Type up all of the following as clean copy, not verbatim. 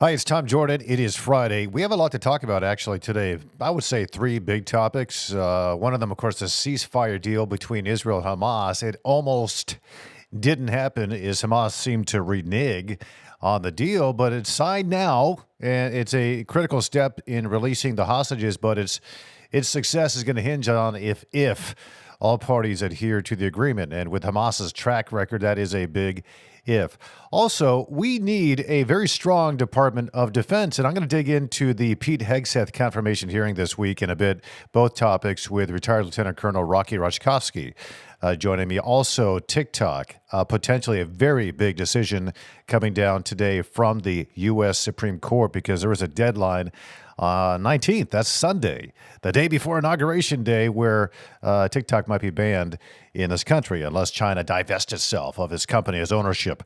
Hi, it's Tom Jordan. It is Friday. We have a lot to talk about actually today. I would say three big topics. One of them, of course, the ceasefire deal between Israel and Hamas. It almost didn't happen as Hamas seemed to renege on the deal, but it's signed now, and it's a critical step in releasing the hostages. But its success is going to hinge on if all parties adhere to the agreement. And with Hamas's track record, that is a big if. Also, we need a very strong Department of Defense, and I'm going to dig into the Pete Hegseth confirmation hearing this week in a bit, both topics with retired Lieutenant Colonel Rocky Raczkowski joining me. Also, TikTok, potentially a very big decision coming down today from the U.S. Supreme Court because there is a deadline 19th, that's Sunday, the day before Inauguration Day, where TikTok might be banned in this country unless China divests itself of its company, its ownership,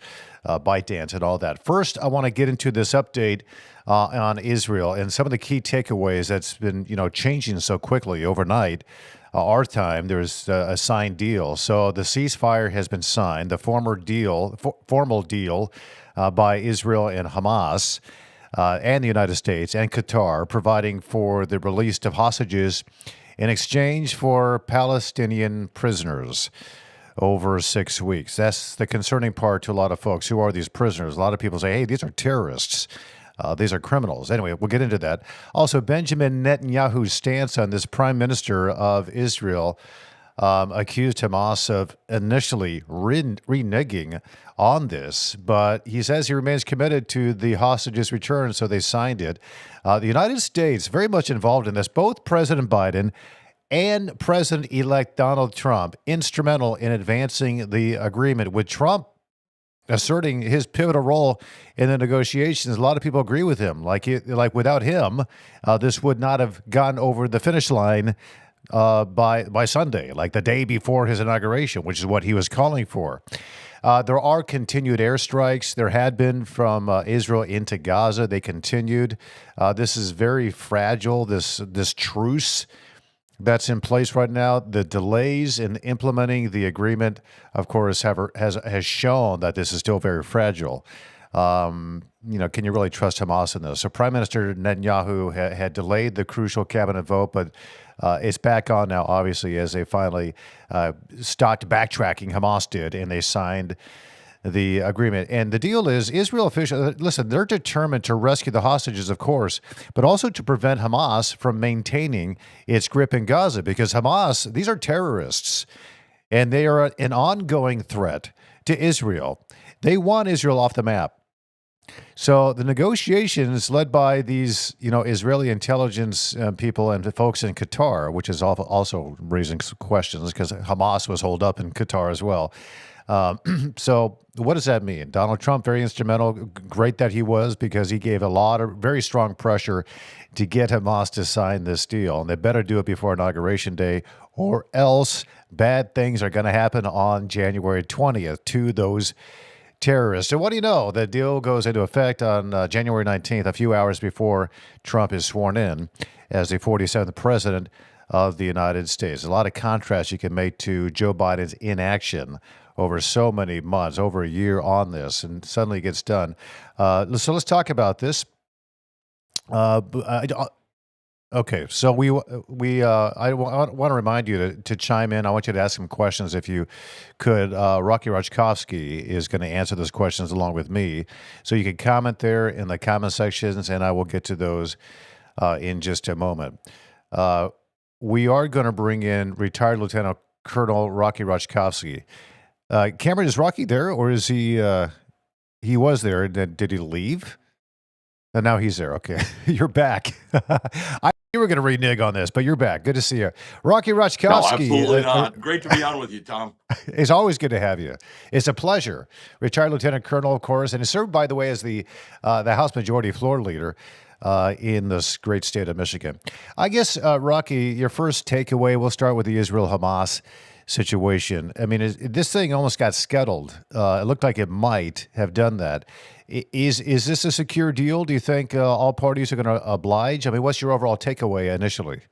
ByteDance and all that. First, I want to get into this update on Israel and some of the key takeaways that's been, changing so quickly overnight. Our time, there's a signed deal. So the ceasefire has been signed, the formal deal by Israel and Hamas. And the United States and Qatar, providing for the release of hostages in exchange for Palestinian prisoners over 6 weeks. That's the concerning part to a lot of folks. Who are these prisoners? A lot of people say, hey, these are terrorists. These are criminals. Anyway, we'll get into that. Also, Benjamin Netanyahu's stance on this prime minister of Israel accused Hamas of initially reneging on this, but he says he remains committed to the hostages return, so they signed it. The United States very much involved in this. Both President Biden and President-elect Donald Trump instrumental in advancing the agreement, with Trump asserting his pivotal role in the negotiations. A lot of people agree with him. Like without him, this would not have gone over the finish line by Sunday, like the day before his inauguration, which is what he was calling for. There are continued airstrikes. There had been from Israel into Gaza. They continued. This is very fragile, this truce that's in place right now. The delays in implementing the agreement, of course, has shown that this is still very fragile. Can you really trust Hamas in this? So Prime Minister Netanyahu had delayed the crucial cabinet vote, but it's back on now, obviously, as they finally stopped backtracking. Hamas did, and they signed the agreement. And the deal is Israel officials, listen, they're determined to rescue the hostages, of course, but also to prevent Hamas from maintaining its grip in Gaza, because Hamas, these are terrorists, and they are an ongoing threat to Israel. They want Israel off the map. So the negotiations led by these, Israeli intelligence people and folks in Qatar, which is also raising questions because Hamas was holed up in Qatar as well. So what does that mean? Donald Trump, very instrumental, great that he was, because he gave a lot of very strong pressure to get Hamas to sign this deal. And they better do it before Inauguration Day, or else bad things are going to happen on January 20th to those terrorists. And what do you know? The deal goes into effect on January 19th, a few hours before Trump is sworn in as the 47th president of the United States. A lot of contrast you can make to Joe Biden's inaction over so many months, over a year on this, and suddenly it gets done. So let's talk about this. Okay, so I want to remind you to chime in. I want you to ask some questions if you could. Rocky Raczkowski is going to answer those questions along with me. So you can comment there in the comment sections, and I will get to those in just a moment. We are going to bring in retired Lieutenant Colonel Rocky Raczkowski. Cameron, is Rocky there, or is he? He was there. Did he leave? And now he's there. Okay, you're back. I knew we were going to renege on this, but you're back. Good to see you. Rocky Raczkowski. No, absolutely not. Great to be on with you, Tom. It's always good to have you. It's a pleasure. Retired Lieutenant Colonel, of course, and he served, by the way, as the House Majority Floor Leader in this great state of Michigan. I guess, Rocky, your first takeaway, we'll start with the Israel-Hamas situation. I mean, this thing almost got scuttled. It looked like it might have done that. Is this a secure deal? Do you think all parties are going to oblige? I mean, what's your overall takeaway initially?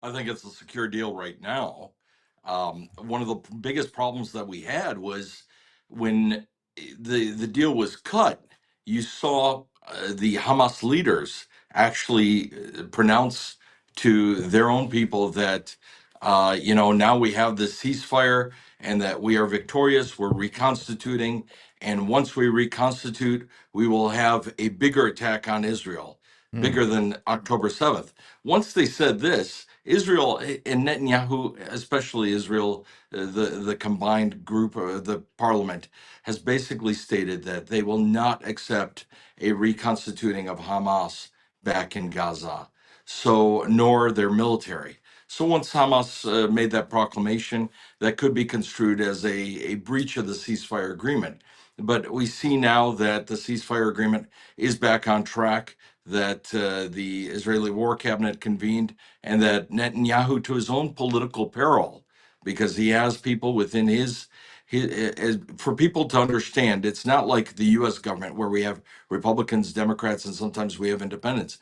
I think it's a secure deal right now. One of the biggest problems that we had was when the deal was cut. You saw the Hamas leaders actually pronounce to their own people that, now we have this ceasefire and that we are victorious, we're reconstituting. And once we reconstitute, we will have a bigger attack on Israel, Hmm. bigger than October 7th. Once they said this, Israel and Netanyahu, especially Israel, the combined group of the parliament, has basically stated that they will not accept a reconstituting of Hamas back in Gaza, so nor their military. So once Hamas made that proclamation, that could be construed as a breach of the ceasefire agreement. But we see now that the ceasefire agreement is back on track, that the Israeli war cabinet convened, and that Netanyahu, to his own political peril, because he has people within for people to understand, it's not like the US government where we have Republicans, Democrats, and sometimes we have independents.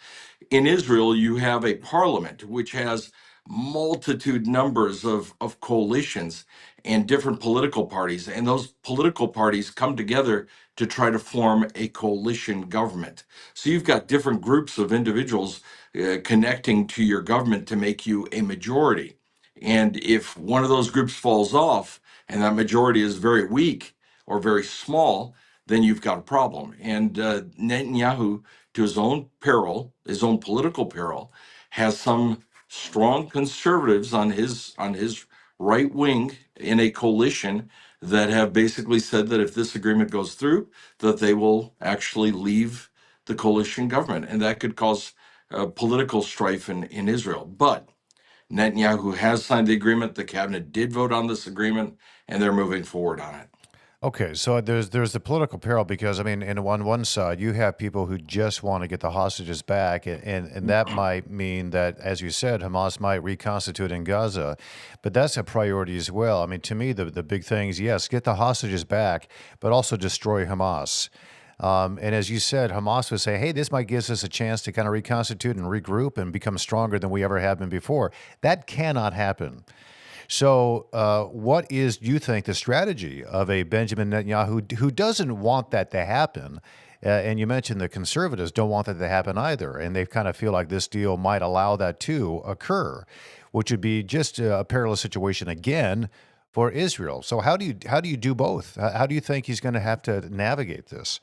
In Israel, you have a parliament which has multitude numbers of coalitions and different political parties. And those political parties come together to try to form a coalition government. So you've got different groups of individuals connecting to your government to make you a majority. And if one of those groups falls off and that majority is very weak or very small, then you've got a problem. And Netanyahu, to his own peril, his own political peril, has some strong conservatives on his right wing in a coalition that have basically said that if this agreement goes through, that they will actually leave the coalition government, and that could cause political strife in Israel. But Netanyahu has signed the agreement. The cabinet did vote on this agreement, and they're moving forward on it. Okay, so there's the political peril because I mean, on one side you have people who just want to get the hostages back, and that might mean that, as you said, Hamas might reconstitute in Gaza, but that's a priority as well. I mean, to me, the big thing is yes, get the hostages back, but also destroy Hamas. And as you said, Hamas would say, hey, this might give us a chance to kind of reconstitute and regroup and become stronger than we ever have been before. That cannot happen. So, what is, do you think, the strategy of a Benjamin Netanyahu who doesn't want that to happen? And you mentioned the conservatives don't want that to happen either, and they kind of feel like this deal might allow that to occur, which would be just a perilous situation again for Israel. So, how do you do both? How do you think he's going to have to navigate this?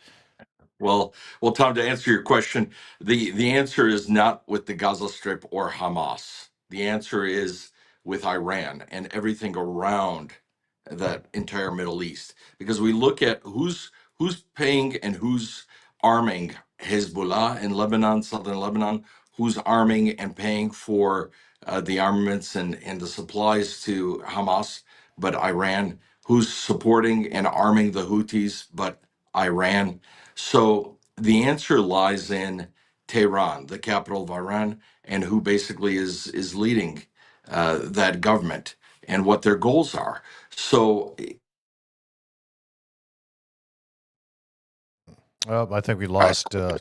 Well, Tom, to answer your question, the answer is not with the Gaza Strip or Hamas. The answer is with Iran and everything around that entire Middle East. Because we look at who's paying and who's arming Hezbollah in Lebanon, southern Lebanon, who's arming and paying for the armaments and the supplies to Hamas, but Iran, who's supporting and arming the Houthis, but Iran. So the answer lies in Tehran, the capital of Iran, and who basically is leading that government and what their goals are. So I think we I, lost. There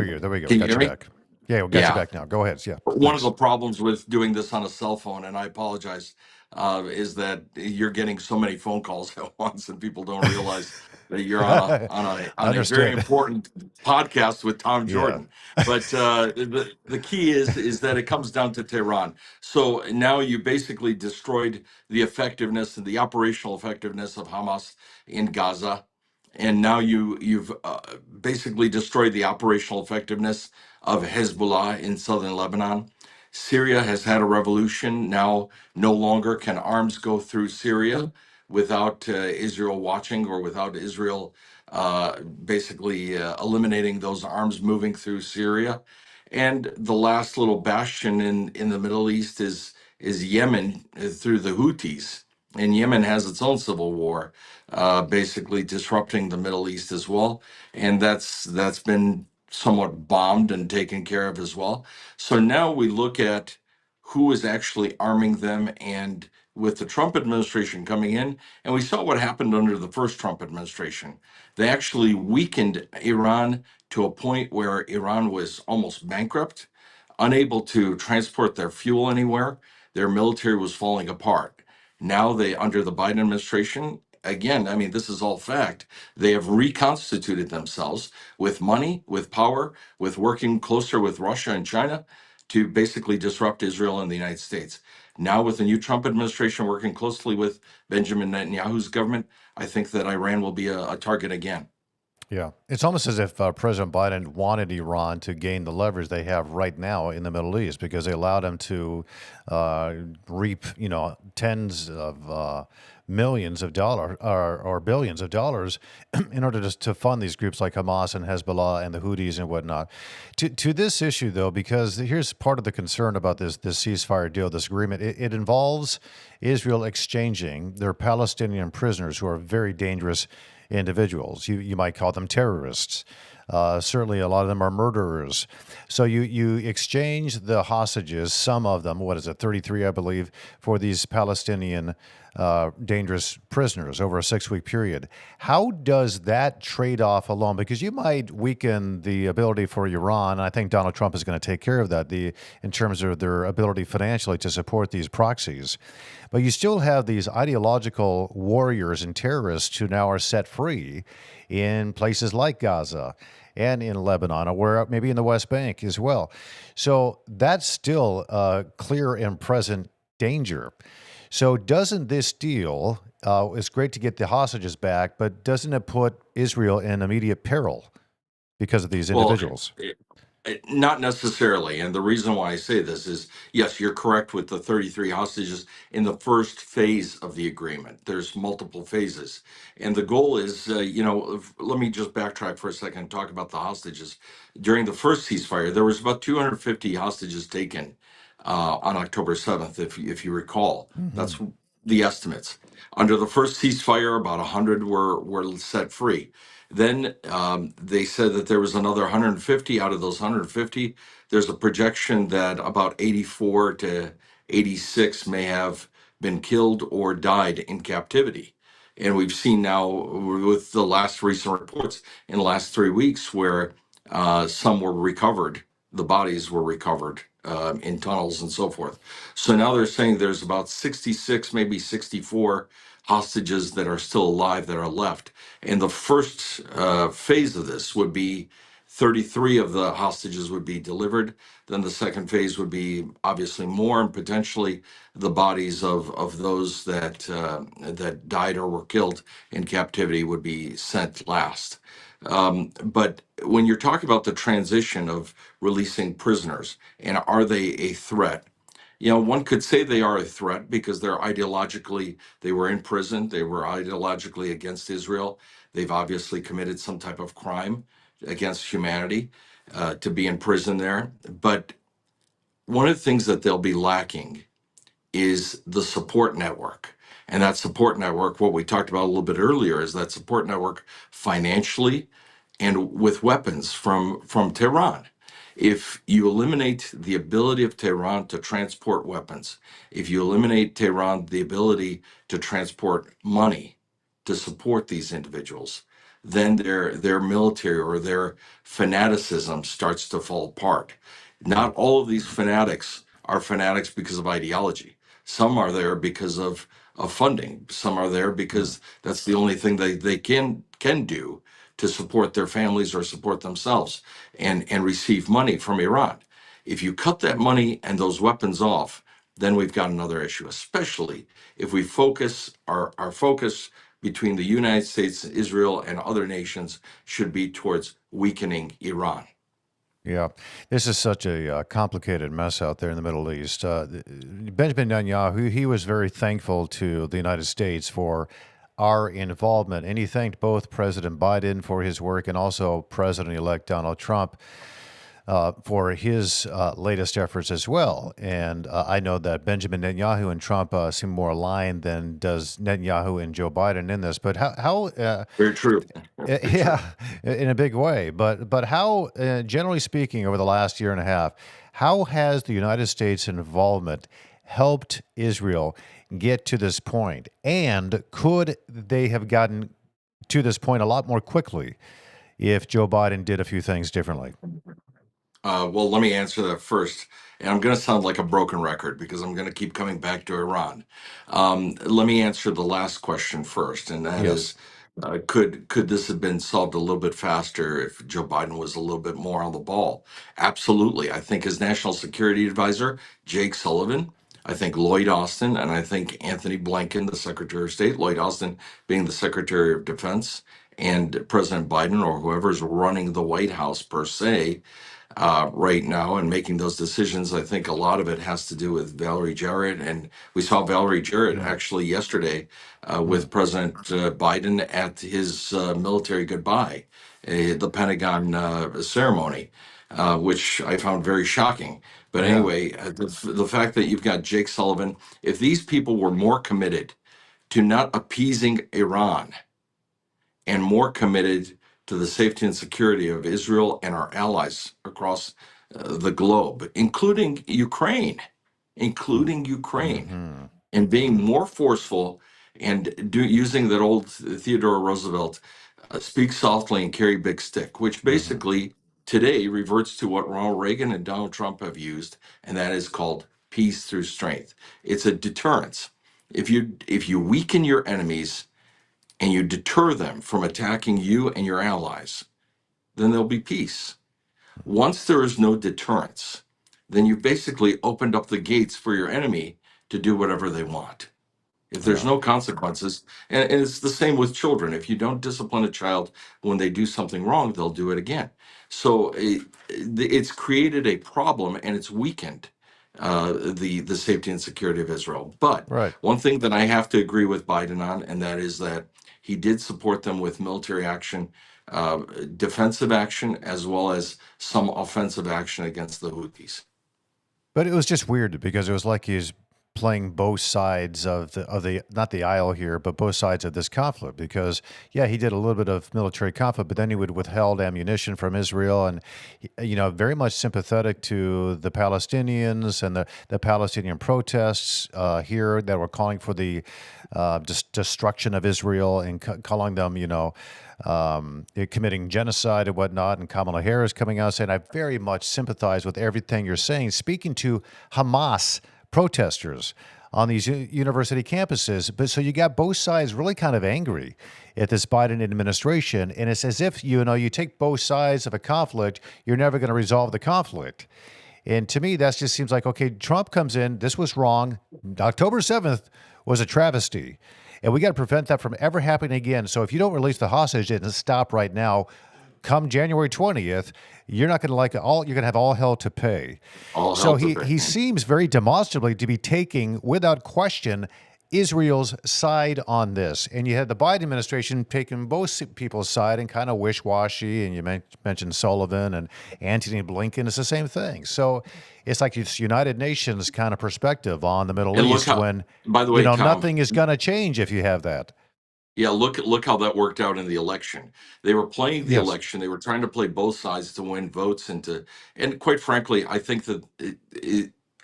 you go. There we go. can you Got hear you me? back. Yeah, we got you Yeah. back now. Go ahead. Yeah, One of thanks. the problems with doing this on a cell phone, and I apologize, is that you're getting so many phone calls at once, and people don't realize that you're on a I on a very understand. important podcast with Tom Yeah. Jordan. But the key is that it comes down to Tehran. So now you basically destroyed the effectiveness and the operational effectiveness of Hamas in Gaza, and now you've basically destroyed the operational effectiveness of Hezbollah in southern Lebanon. Syria has had a revolution. Now, no longer can arms go through Syria without Israel watching or without Israel basically eliminating those arms moving through Syria. And the last little bastion in the Middle East is Yemen through the Houthis. And Yemen has its own civil war, basically disrupting the Middle East as well. And that's been somewhat bombed and taken care of as well. So now we look at who is actually arming them. And with the Trump administration coming in, and we saw what happened under the first Trump administration, they actually weakened Iran to a point where Iran was almost bankrupt, unable to transport their fuel anywhere. Their military was falling apart. Now they, under the Biden administration, again, I mean, this is all fact. They have reconstituted themselves with money, with power, with working closer with Russia and China to basically disrupt Israel and the United States. Now, with the new Trump administration working closely with Benjamin Netanyahu's government, I think that Iran will be a target again. Yeah, it's almost as if President Biden wanted Iran to gain the leverage they have right now in the Middle East because they allowed them to reap, tens of millions of dollars or billions of dollars in order to fund these groups like Hamas and Hezbollah and the Houthis and whatnot. To this issue, though, because here's part of the concern about this ceasefire deal, this agreement. It involves Israel exchanging their Palestinian prisoners who are very dangerous individuals. You might call them terrorists. Certainly, a lot of them are murderers. So you exchange the hostages, some of them, 33, I believe, for these Palestinian dangerous prisoners over a 6-week period. How does that trade-off alone, because you might weaken the ability for Iran, and I think Donald Trump is going to take care of that, in terms of their ability financially to support these proxies. But you still have these ideological warriors and terrorists who now are set free in places like Gaza and in Lebanon, or maybe in the West Bank as well. So that's still a clear and present danger. So doesn't this deal, it's great to get the hostages back, but doesn't it put Israel in immediate peril because of these Well, individuals? not necessarily. And the reason why I say this is, yes, you're correct with the 33 hostages in the first phase of the agreement. There's multiple phases. And the goal is, let me just backtrack for a second and talk about the hostages. During the first ceasefire, there was about 250 hostages taken on October 7th, if you recall. Hmm. That's the estimates. Under the first ceasefire, about 100 were set free. Then they said that there was another 150. Out of those 150, there's a projection that about 84 to 86 may have been killed or died in captivity. And we've seen now with the last recent reports in the last 3 weeks where some were recovered, the bodies were recovered in tunnels and so forth. So now they're saying there's about 66, maybe 64 hostages that are still alive that are left. And the first phase of this would be 33 of the hostages would be delivered. Then the second phase would be obviously more, and potentially the bodies of those that died or were killed in captivity would be sent last. But when you're talking about the transition of releasing prisoners and are they a threat? One could say they are a threat because they were in prison, they were ideologically against Israel. They've obviously committed some type of crime against humanity to be in prison there. But one of the things that they'll be lacking is the support network. And that support network, what we talked about a little bit earlier, is that support network financially and with weapons from Tehran. If you eliminate the ability of Tehran to transport weapons, if you eliminate Tehran the ability to transport money to support these individuals, then their military or their fanaticism starts to fall apart. Yeah. Not all of these fanatics are fanatics because of ideology. Some are there because of funding. Some are there Mm. because that's the only thing they can do to support their families or support themselves and receive money from Iran. If you cut that money and those weapons off, then we've got another issue, especially if we focus our focus between the United States, Israel, and other nations should be towards weakening Iran. Yeah, this is such a complicated mess out there in the Middle East. Benjamin Netanyahu, he was very thankful to the United States for our involvement, and he thanked both President Biden for his work and also President-elect Donald Trump for his latest efforts as well. And I know that Benjamin Netanyahu and Trump seem more aligned than does Netanyahu and Joe Biden in this. But how Very true. Very true. yeah, in a big way. But how, generally speaking, over the last year and a half, how has the United States involvement helped Israel get to this point? And could they have gotten to this point a lot more quickly if Joe Biden did a few things differently? Well, let me answer that first. And I'm going to sound like a broken record because I'm going to keep coming back to Iran. Let me answer the last question first, and that Yes. is, could this have been solved a little bit faster if Joe Biden was a little bit more on the ball? Absolutely. I think his national security advisor, Jake Sullivan, I think Lloyd Austin, and I think Anthony Blinken, the Secretary of State, Lloyd Austin being the Secretary of Defense, and President Biden or whoever is running the White House per se right now and making those decisions. I think a lot of it has to do with Valerie Jarrett. And we saw Valerie Jarrett Mm, actually yesterday mm, with President Biden at his military goodbye, the Pentagon ceremony, which I found very shocking. But yeah. anyway, the fact that you've got Jake Sullivan, if these people were more committed to not appeasing Iran and more committed to the safety and security of Israel and our allies across the globe, Mm, including Ukraine, mm-hmm, and being mm-hmm, more forceful and using that old Theodore Roosevelt speak softly and carry big stick, which mm-hmm. basically today reverts to what Ronald Reagan and Donald Trump have used, and that is called peace through strength. It's a deterrence. If you weaken your enemies and you deter them from attacking you and your allies, then there'll be peace. Once there is no deterrence, then you basically opened up the gates for your enemy to do whatever they want. If there's Yeah. no consequences, and it's the same with children. If you don't discipline a child when they do something wrong, they'll do it again. So it's created a problem and it's weakened the safety and security of Israel. But Right. one thing that I have to agree with Biden on, and that is that he did support them with military action, uh, defensive action, as well as some offensive action against the Houthis. But it was just weird because it was like he was playing both sides of the not the aisle here, but both sides of this conflict. Because yeah, he did a little bit of military conflict, but then he would withheld ammunition from Israel, and very much sympathetic to the Palestinians and the Palestinian protests here that were calling for the destruction of Israel and calling them, committing genocide and whatnot. And Kamala Harris coming out saying, I very much sympathize with everything you're saying, speaking to Hamas protesters on these university campuses. But so you got both sides really kind of angry at this Biden administration. And it's as if, you take both sides of a conflict, you're never going to resolve the conflict. And to me, that just seems like, okay, Trump comes in, this was wrong. October 7th was a travesty. And we got to prevent that from ever happening again. So if you don't release the hostage and stop right now, come January 20th, you're not going to you're going to have all hell to pay. All So hell to he pay. seems very demonstrably to be taking, without question, Israel's side on this. And you had the Biden administration taking both people's side and kind of wish-washy. And you mentioned Sullivan and Antony Blinken. It's the same thing. So it's like this United Nations kind of perspective on the Middle And look East how, when, by the way, Tom, nothing is going to change if you have that. yeah, look how that worked out in the election. They were playing the Yes. election. They were trying to play both sides to win votes and quite frankly, I think that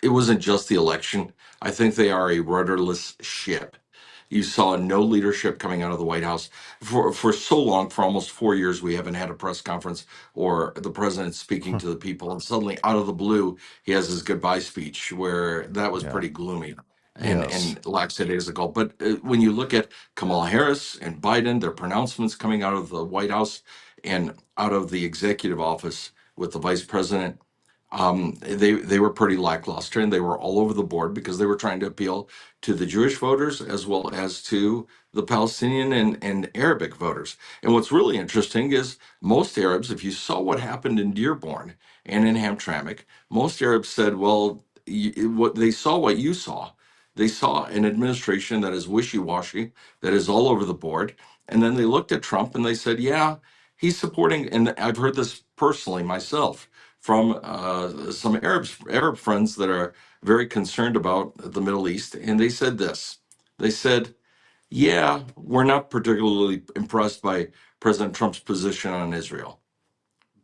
it wasn't just the election. I think they are a rudderless ship. You saw no leadership coming out of the White House for so long. For almost 4 years, we haven't had a press conference or the president speaking to the people. And suddenly, out of the blue, he has his goodbye speech, where that was Yeah. pretty gloomy Yes. and lackadaisical. But when you look at Kamala Harris and Biden, their pronouncements coming out of the White House and out of the executive office with the vice president, they were pretty lackluster, and they were all over the board because they were trying to appeal to the Jewish voters as well as to the Palestinian and Arabic voters. And what's really interesting is most Arabs, if you saw what happened in Dearborn and in Hamtramck, most Arabs said, well, what they saw, what you saw. They saw an administration that is wishy-washy, that is all over the board. And then they looked at Trump and they said, yeah, he's supporting, and I've heard this personally myself from some Arab friends that are very concerned about the Middle East, and they said this. They said, "Yeah, we're not particularly impressed by President Trump's position on Israel,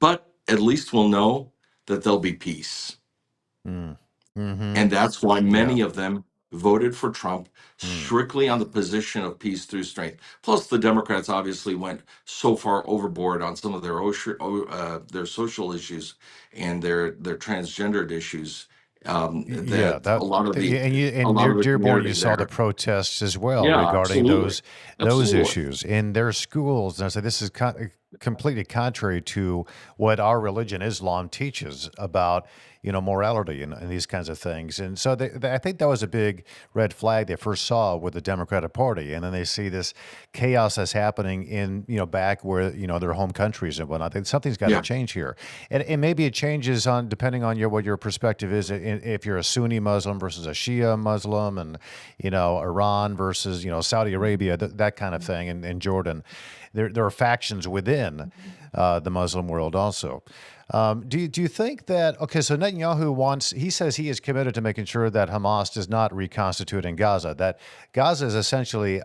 but at least we'll know that there'll be peace." Mm. Mm-hmm. And that's why Yeah. many of them voted for Trump Hmm. strictly on the position of peace through strength. Plus, the Democrats obviously went so far overboard on some of their social issues and their transgendered issues, Yeah, that a and lot near of the Dearborn, you community saw the there. protests as well Yeah, regarding absolutely, those absolutely. issues in their schools. And I said, this is completely contrary to what our religion, Islam, teaches about morality and these kinds of things. And so I think that was a big red flag they first saw with the Democratic Party, and then they see this chaos that's happening in back where their home countries and whatnot. I think something's got to Yeah, change here, and maybe it changes on depending on what your perspective is. If you're a Sunni Muslim versus a Shia Muslim, and Iran versus Saudi Arabia, that kind of thing, and Jordan. There are factions within the Muslim world also. Do you think that okay? So Netanyahu he says he is committed to making sure that Hamas does not reconstitute in Gaza. That Gaza is essentially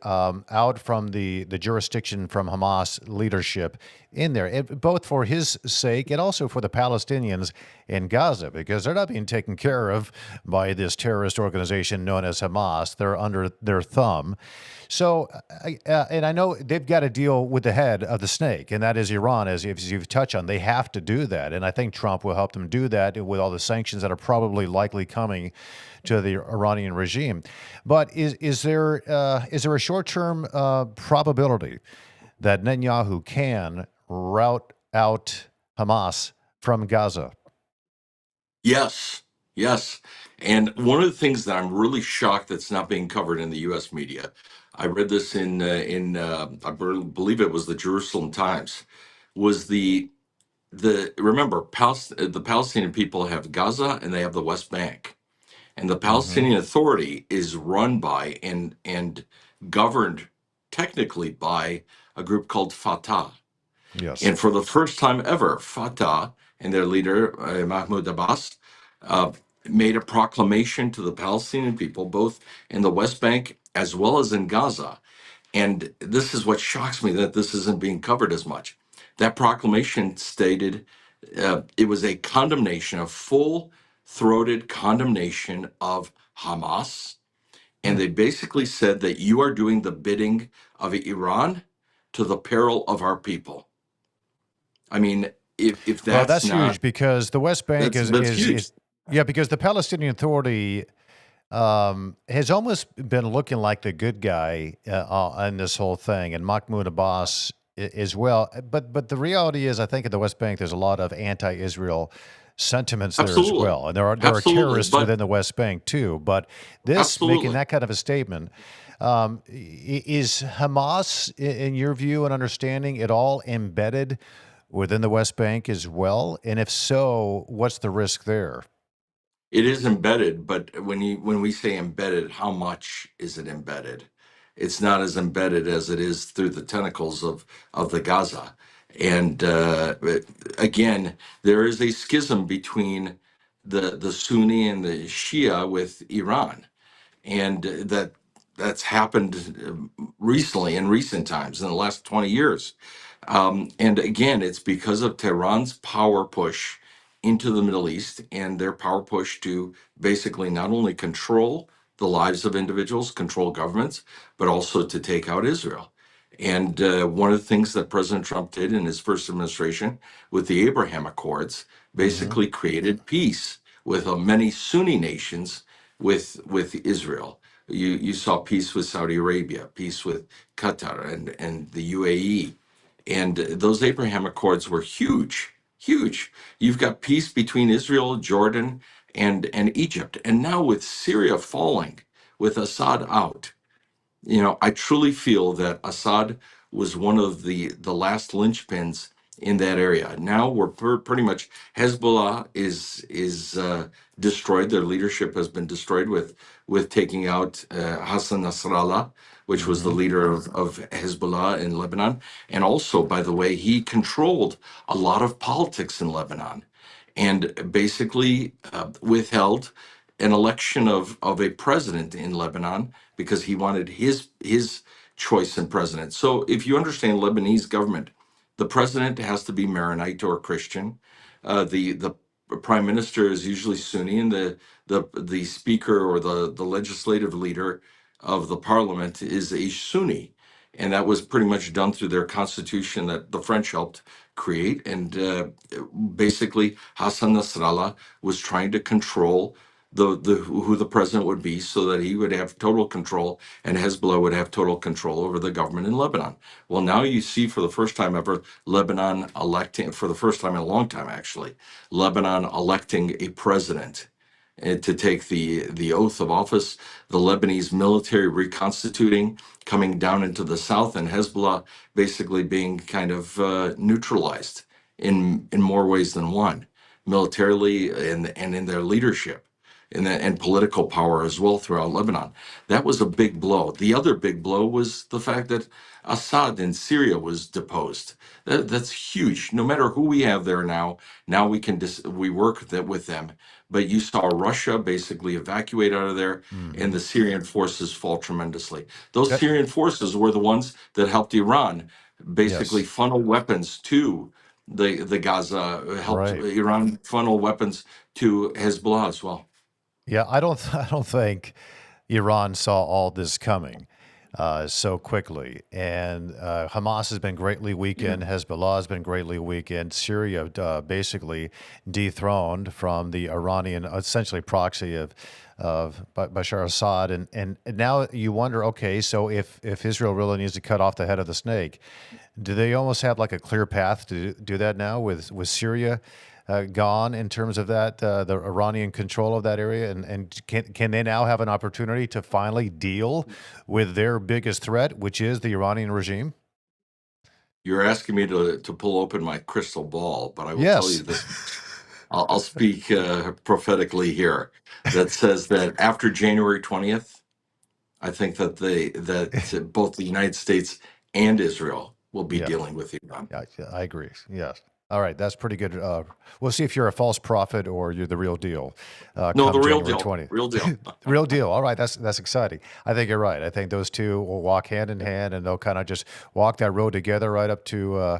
out from the jurisdiction from Hamas leadership in there, both for his sake and also for the Palestinians in Gaza, because they're not being taken care of by this terrorist organization known as Hamas. They're under their thumb. So, and I know they've got to deal with the head of the snake, and that is Iran, as you've touched on. They have to do that, and I think Trump will help them do that with all the sanctions that are probably likely coming to the Iranian regime. But is there a short term probability that Netanyahu can rout out Hamas from Gaza? yes, yes. And one of the things that I'm really shocked that's not being covered in the U.S. media, I read this believe it was the Jerusalem Times, was the remember the Palestinian people have Gaza and they have the West Bank, and the Hmm. Palestinian Authority is run by and governed technically by a group called Fatah. Yes. And for the first time ever, Fatah and their leader, Mahmoud Abbas, uh, made a proclamation to the Palestinian people, both in the West Bank as well as in Gaza. And this is what shocks me that this isn't being covered as much. That proclamation stated it was a condemnation, a full throated condemnation of Hamas. And Hmm. they basically said that you are doing the bidding of Iran to the peril of our people. I mean, if Well, that's that's not huge because the West Bank that's huge. is yeah, because the Palestinian Authority has almost been looking like the good guy in this whole thing, and Mahmoud Abbas as well. But the reality is, I think in the West Bank, there's a lot of anti-Israel sentiments there as Absolutely, well, and there are absolutely, terrorists but within the West Bank too. But this making absolutely, that kind of a statement. Is Hamas, in your view and understanding, at all embedded within the West Bank as well? And if so, what's the risk there? it is embedded. But when we say embedded, how much is it embedded? It's not as embedded as it is through the tentacles of the Gaza. And again, there is a schism between the Sunni and the Shia with Iran, and that's happened recently in recent times in the last 20 years. And again, it's because of Tehran's power push into the Middle East and their power push to basically not only control the lives of individuals, control governments, but also to take out Israel. And one of the things that President Trump did in his first administration with the Abraham Accords Hmm. basically created peace with many Sunni nations with Israel. You saw peace with Saudi Arabia, peace with Qatar and the UAE, and those Abraham Accords were huge, huge. You've got peace between Israel, Jordan, and Egypt, and now with Syria falling, with Assad out, I truly feel that Assad was one of the last linchpins in that area. Now we're pretty much Hezbollah is destroyed. Their leadership has been destroyed with taking out Hassan Nasrallah, which was the Hmm. leader of Hezbollah in Lebanon, and also, by the way, he controlled a lot of politics in Lebanon, and basically withheld an election of a president in Lebanon because he wanted his choice in president. So if you understand Lebanese government, the president has to be Maronite or Christian. The prime minister is usually Sunni, and the speaker or the legislative leader of the parliament is a Sunni, and that was pretty much done through their constitution that the French helped create. And basically, Hassan Nasrallah was trying to control the who the president would be, so that he would have total control, and Hezbollah would have total control over the government in Lebanon. Well, now you see for the first time ever, Lebanon electing, for the first time in a long time actually, Lebanon electing a president to take the oath of office, the Lebanese military reconstituting, coming down into the south, and Hezbollah basically being kind of neutralized in more ways than one, militarily and in their leadership. And political power as well throughout Lebanon. That was a big blow. The other big blow was the fact that Assad in Syria was deposed. That's huge. No matter who we have there now we can we work with them. But you saw Russia basically evacuate out of there, and Hmm. the Syrian forces fall tremendously. Those That, Syrian forces were the ones that helped Iran basically yes, funnel weapons to the Gaza, helped right. Iran funnel weapons to Hezbollah as well. Yeah, I don't think Iran saw all this coming so quickly. And Hamas has been greatly Yeah. weakened. Hezbollah has been greatly weakened. Syria basically dethroned from the Iranian, essentially proxy of Bashar Assad. And now you wonder, okay, so if Israel really needs to cut off the head of the snake, do they almost have like a clear path to do that now with Syria gone in terms of that, the Iranian control of that area? And can they now have an opportunity to finally deal with their biggest threat, which is the Iranian regime? You're asking me to pull open my crystal ball, but I will tell Yes. you this. I'll speak prophetically here. That says that after January 20th, I think that both the United States and Israel will be Yeah. dealing with Iran. Yeah, I agree. Yes. All right, that's pretty good. We'll see if you're a false prophet or you're the real deal. No, the Come real January deal, 20th, real deal. real deal. All right, that's exciting. I think you're right. I think those two will walk hand in hand, and they'll kind of just walk that road together right up to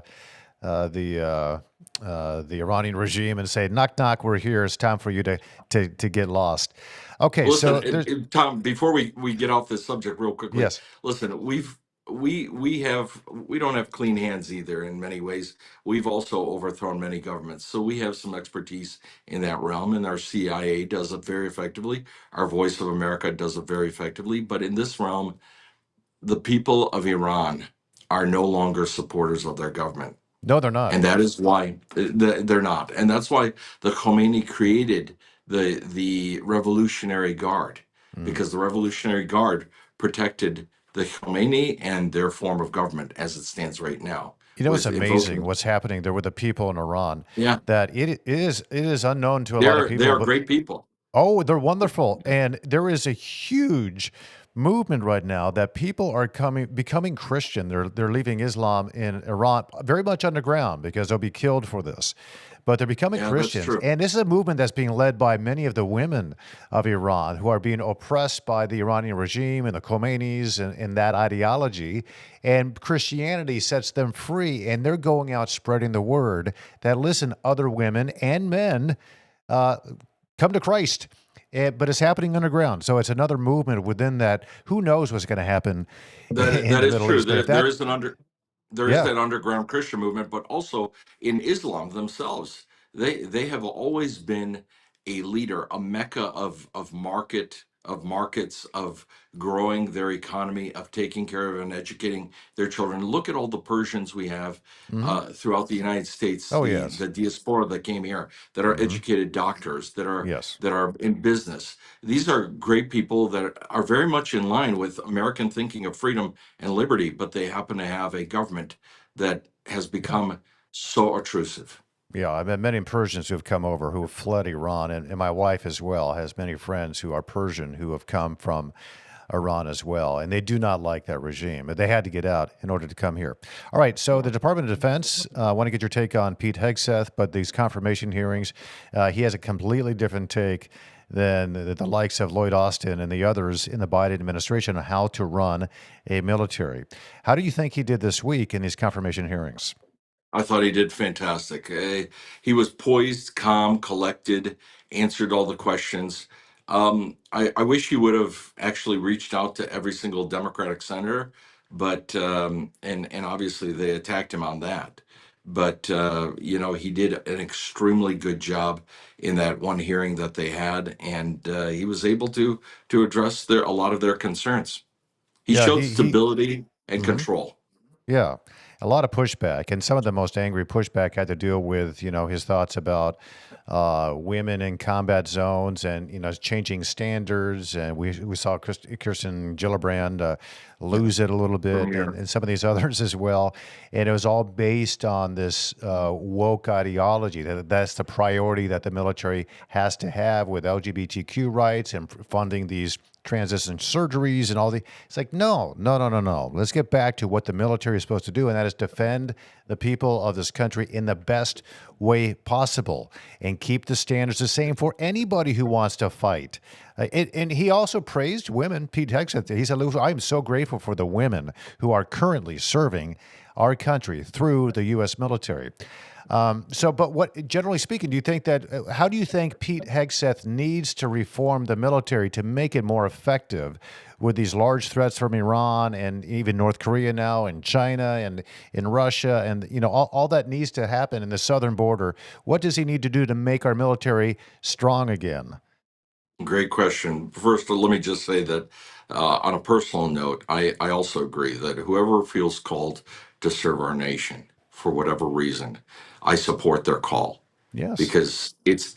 the Iranian regime and say, "Knock, knock, we're here. It's time for you to get lost." Okay, Listen, so there's Tom, before we get off this subject real quickly, yes, listen, we don't have clean hands either in many ways. We've also overthrown many governments. So we have some expertise in that realm, and our CIA does it very effectively. Our Voice of America does it very effectively. But in this realm, the people of Iran are no longer supporters of their government. no, they're not. And that is why they're not, and that's why the Khomeini created the Revolutionary Guard, Mm. because the Revolutionary Guard protected the Khomeini and their form of government as it stands right now, You know, it's with amazing invoking. what's happening there with the people in Iran. Yeah, That it is unknown to a lot of they people, are but great people. oh, they're wonderful. And there is a huge movement right now that people are becoming Christian. They're leaving Islam in Iran very much underground because they'll be killed for this. But they're becoming Yeah, that's Christians. true. And this is a movement that's being led by many of the women of Iran who are being oppressed by the Iranian regime and the Khomeinis and that ideology. And Christianity sets them free. And they're going out spreading the word that, listen, other women and men uh, come to Christ. But it's happening underground. So it's another movement within that. Who knows what's going to happen in That the is Middle true. East? But if There that, is there is yeah, that underground Christian movement, but also in Islam themselves, they have always been a leader, a mecca of markets, of growing their economy, of taking care of and educating their children. Look at all the Persians we have hmm, throughout the United States, oh, the yes, diaspora that came here, that are hmm, educated doctors, yes, that are in business. These are great people that are very much in line with American thinking of freedom and liberty, but they happen to have a government that has yeah. become so intrusive. Yeah, I've met many Persians who have come over who have fled Iran, and my wife as well has many friends who are Persian who have come from Iran as well, and they do not like that regime. But they had to get out in order to come here. All right, so the Department of Defense, I want to get your take on Pete Hegseth, but these confirmation hearings, he has a completely different take than the likes of Lloyd Austin and the others in the Biden administration on how to run a military. How do you think he did this week in these confirmation hearings? I thought he did fantastic. He was poised, calm, collected, answered all the questions. I wish he would have actually reached out to every single Democratic senator, but and obviously they attacked him on that. But he did an extremely good job in that one hearing that they had, and he was able to address a lot of their concerns. He Yeah, showed he. stability and Mhm. control. Yeah, a lot of pushback, and some of the most angry pushback had to deal with his thoughts about women in combat zones, and changing standards. And we saw Kirsten Gillibrand Yeah, lose it a little bit, and, Premier. and some of these others as well. And it was all based on this woke ideology that's the priority that the military has to have with LGBTQ rights and funding these transition surgeries and all the. It's like, no, no, no, no, no. Let's get back to what the military is supposed to do, and that is defend the people of this country in the best way possible and keep the standards the same for anybody who wants to fight. And he also praised women. Pete Hegseth, he said, "I am so grateful for the women who are currently serving our country through the U.S. military." But what, generally speaking, do you think that, how do you think Pete Hegseth needs to reform the military to make it more effective with these large threats from Iran and even North Korea now and China and in Russia and, all that needs to happen in the southern border? What does he need to do to make our military strong again? Great question. First, let me just say that on a personal note, I also agree that whoever feels called to serve our nation for whatever reason, I support their call Yes. because it's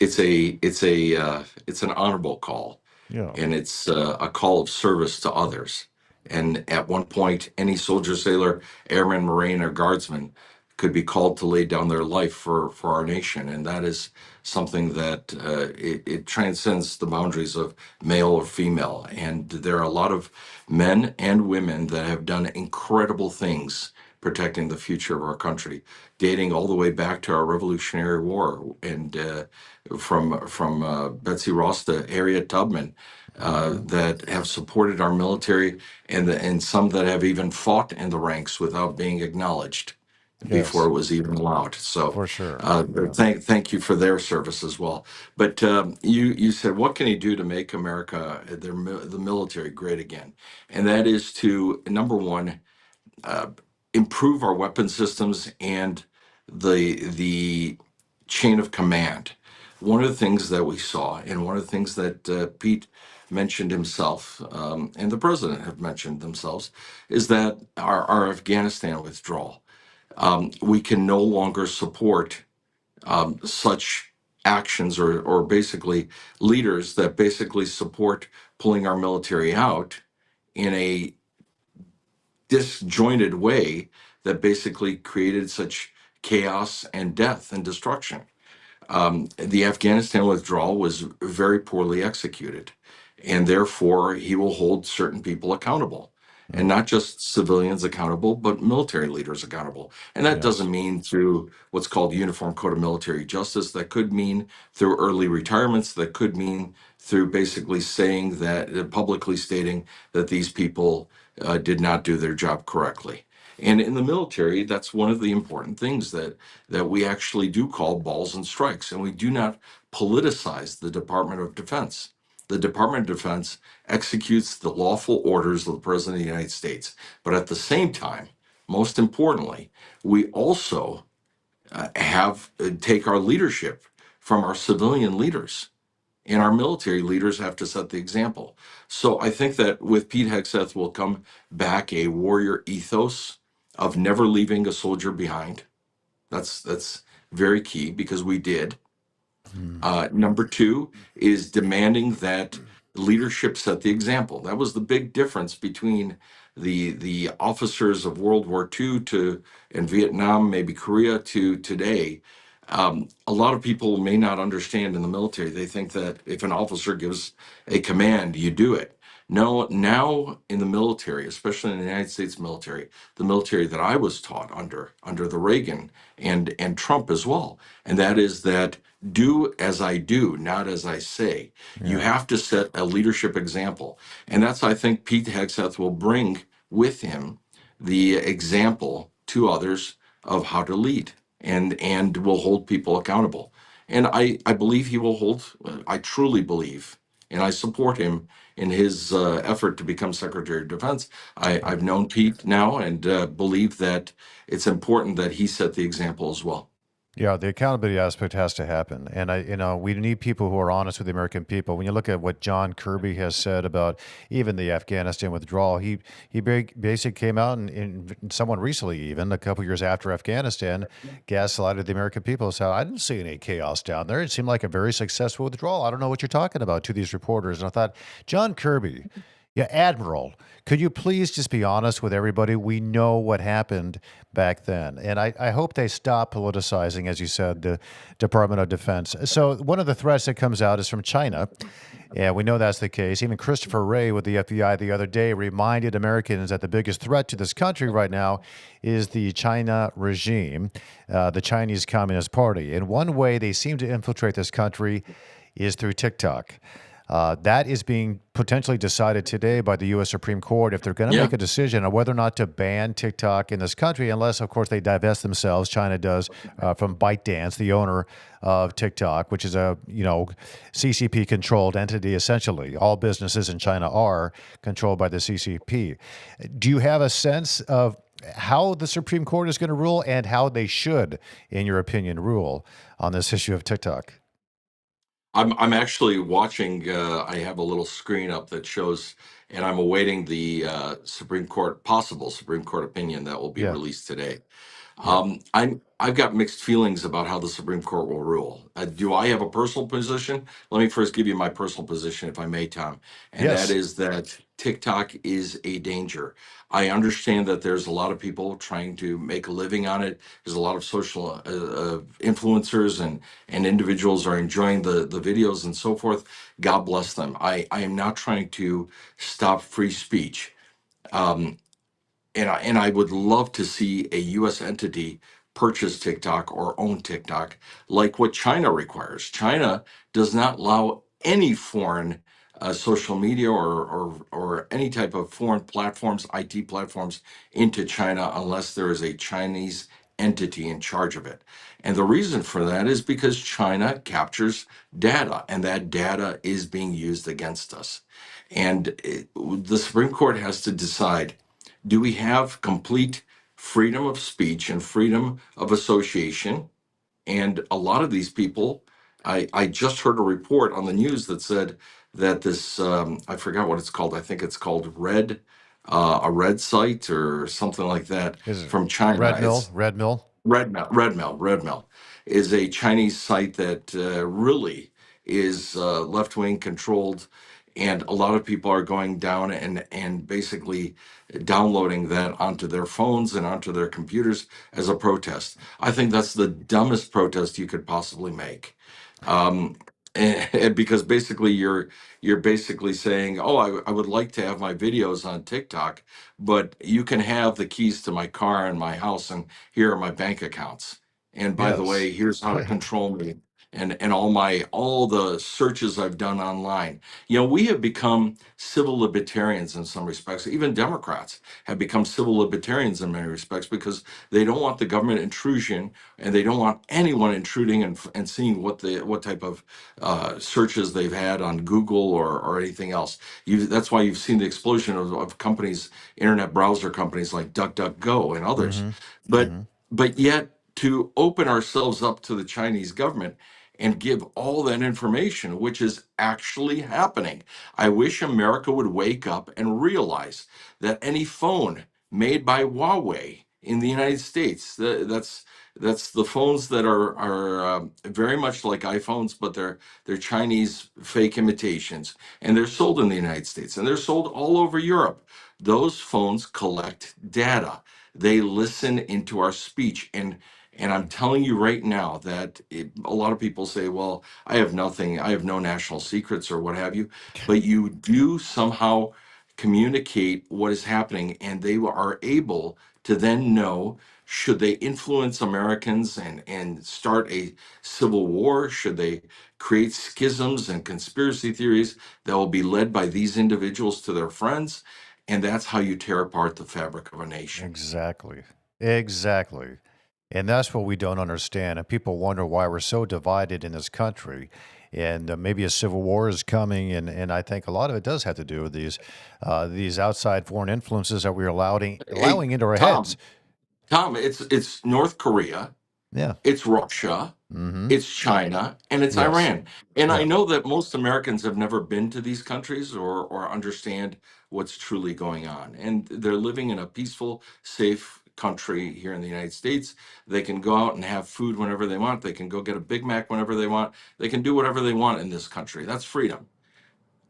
an honorable call, Yeah. and it's a call of service to others. And at one point, any soldier, sailor, airman, marine, or guardsman could be called to lay down their life for our nation, and that is something that it transcends the boundaries of male or female. And there are a lot of men and women that have done incredible things protecting the future of our country, dating all the way back to our Revolutionary War, and from Betsy Ross to Harriet Tubman, Hmm. that have supported our military, and some that have even fought in the ranks without being acknowledged before Yes, it was even allowed. So for sure. uh, Yeah. thank you for their service as well. But you said, what can he do to make America, the military, great again? And that is to, number one, uh, improve our weapon systems and the chain of command. One of the things that we saw, and one of the things that Pete mentioned himself, and the president have mentioned themselves, is that our Afghanistan withdrawal. We can no longer support such actions, or basically leaders that basically support pulling our military out in a disjointed way that basically created such chaos and death and destruction. The Afghanistan withdrawal was very poorly executed, and therefore he will hold certain people accountable, and Mm. not just civilians accountable, but military leaders accountable. And that Yes. doesn't mean through what's called Uniform Code of Military Justice. That could mean through early retirements. That could mean through basically saying that, publicly stating that these people did not do their job correctly. And in the military, that's one of the important things that we actually do call balls and strikes, and we do not politicize the Department of Defense. The Department of Defense executes the lawful orders of the President of the United States. But at the same time, most importantly, we also have take our leadership from our civilian leaders, and our military leaders have to set the example. So I think that with Pete Hegseth will come back a warrior ethos of never leaving a soldier behind. That's very key because we did. Mm. Number two is demanding that leadership set the example. That was the big difference between the officers of World War II to and Vietnam, maybe Korea, to today. A lot of people may not understand in the military. They think that if an officer gives a command, you do it. No, now in the military, especially in the United States military, the military that I was taught under the Reagan and Trump as well, and that is that do as I do, not as I say. You Yeah. have to set a leadership example. And that's, I think, Pete Hegseth will bring with him the example to others of how to lead. and will hold people accountable. And I believe he will hold. I truly believe, and I support him in his effort to become Secretary of Defense. I've known Pete now and believe that it's important that he set the example as well. Yeah, the accountability aspect has to happen, and we need people who are honest with the American people. When you look at what John Kirby has said about even the Afghanistan withdrawal, he basically came out and someone recently, even a couple years after Afghanistan, gaslighted the American people. So I didn't see any chaos down there. It seemed like a very successful withdrawal. I don't know what you're talking about to these reporters, and I thought, John Kirby. Yeah, Admiral, could you please just be honest with everybody? We know what happened back then. And I hope they stop politicizing, as you said, the Department of Defense. So, one of the threats that comes out is from China. And we know that's the case. Even Christopher Wray with the FBI the other day reminded Americans that the biggest threat to this country right now is the China regime, the Chinese Communist Party. And one way they seem to infiltrate this country is through TikTok. That is being potentially decided today by the U.S. Supreme Court if they're going to Yeah. make a decision on whether or not to ban TikTok in this country, unless, of course, they divest themselves. China does from ByteDance, the owner of TikTok, which is a CCP controlled entity. Essentially, all businesses in China are controlled by the CCP. Do you have a sense of how the Supreme Court is going to rule and how they should, in your opinion, rule on this issue of TikTok? I'm actually watching. I have a little screen up that shows, and I'm awaiting the possible Supreme Court opinion that will be Yeah, released today. yeah. I've got mixed feelings about how the Supreme Court will rule. Do I have a personal position? Let me first give you my personal position, if I may, Tom, and that Yes. is that TikTok is a danger. I understand that there's a lot of people trying to make a living on it. There's a lot of social influencers and individuals are enjoying the videos and so forth. God bless them. I am not trying to stop free speech. Um, and I would love to see a U.S. entity purchase TikTok or own TikTok, like what China requires. China does not allow any foreign social media or any type of foreign platforms, IT platforms, into China unless there is a Chinese entity in charge of it. And the reason for that is because China captures data, and that data is being used against us. And the Supreme Court has to decide, do we have complete freedom of speech and freedom of association? And a lot of these people, I just heard a report on the news that said that this, I forgot what it's called. I think it's called a red site or something like that Is it from China. Red Mill? It's Red Mill? Red Mill is a Chinese site that really is left-wing controlled, and a lot of people are going down and basically downloading that onto their phones and onto their computers as a protest. I think that's the dumbest protest you could possibly make. Um, and because basically you're basically saying, oh, I would like to have my videos on TikTok, but you can have the keys to my car and my house, and here are my bank accounts. And by the Yes. way, here's how to control me and all the searches I've done online. We have become civil libertarians in some respects. Even Democrats have become civil libertarians in many respects because they don't want the government intrusion, and they don't want anyone intruding and seeing what type of searches they've had on Google or anything else. That's why you've seen the explosion of companies, internet browser companies like DuckDuckGo and others. Mm-hmm. But Mm-hmm. but yet to open ourselves up to the Chinese government and give all that information, which is actually happening. I wish America would wake up and realize that any phone made by Huawei in the United States, that's the phones that are very much like iPhones, but they're Chinese fake imitations, and they're sold in the United States, and they're sold all over Europe. Those phones collect data. They listen into our speech, and I'm telling you right now that a lot of people say, well, I have nothing, I have no national secrets or what have you, but you do somehow communicate what is happening, and they are able to then know, should they influence Americans and start a civil war? Should they create schisms and conspiracy theories that will be led by these individuals to their friends? And that's how you tear apart the fabric of a nation. Exactly. Exactly. And that's what we don't understand. And people wonder why we're so divided in this country. And maybe a civil war is coming. And I think a lot of it does have to do with these outside foreign influences that we're Hey, allowing into our heads. Tom, it's North Korea, Yeah. it's Russia, Mm-hmm. it's China, and it's Yes. Iran. And I Yeah. know that most Americans have never been to these countries or understand what's truly going on. And they're living in a peaceful, safe country here in the United States. They can go out and have food whenever they want. They can go get a Big Mac whenever they want. They can do whatever they want in this country. That's freedom.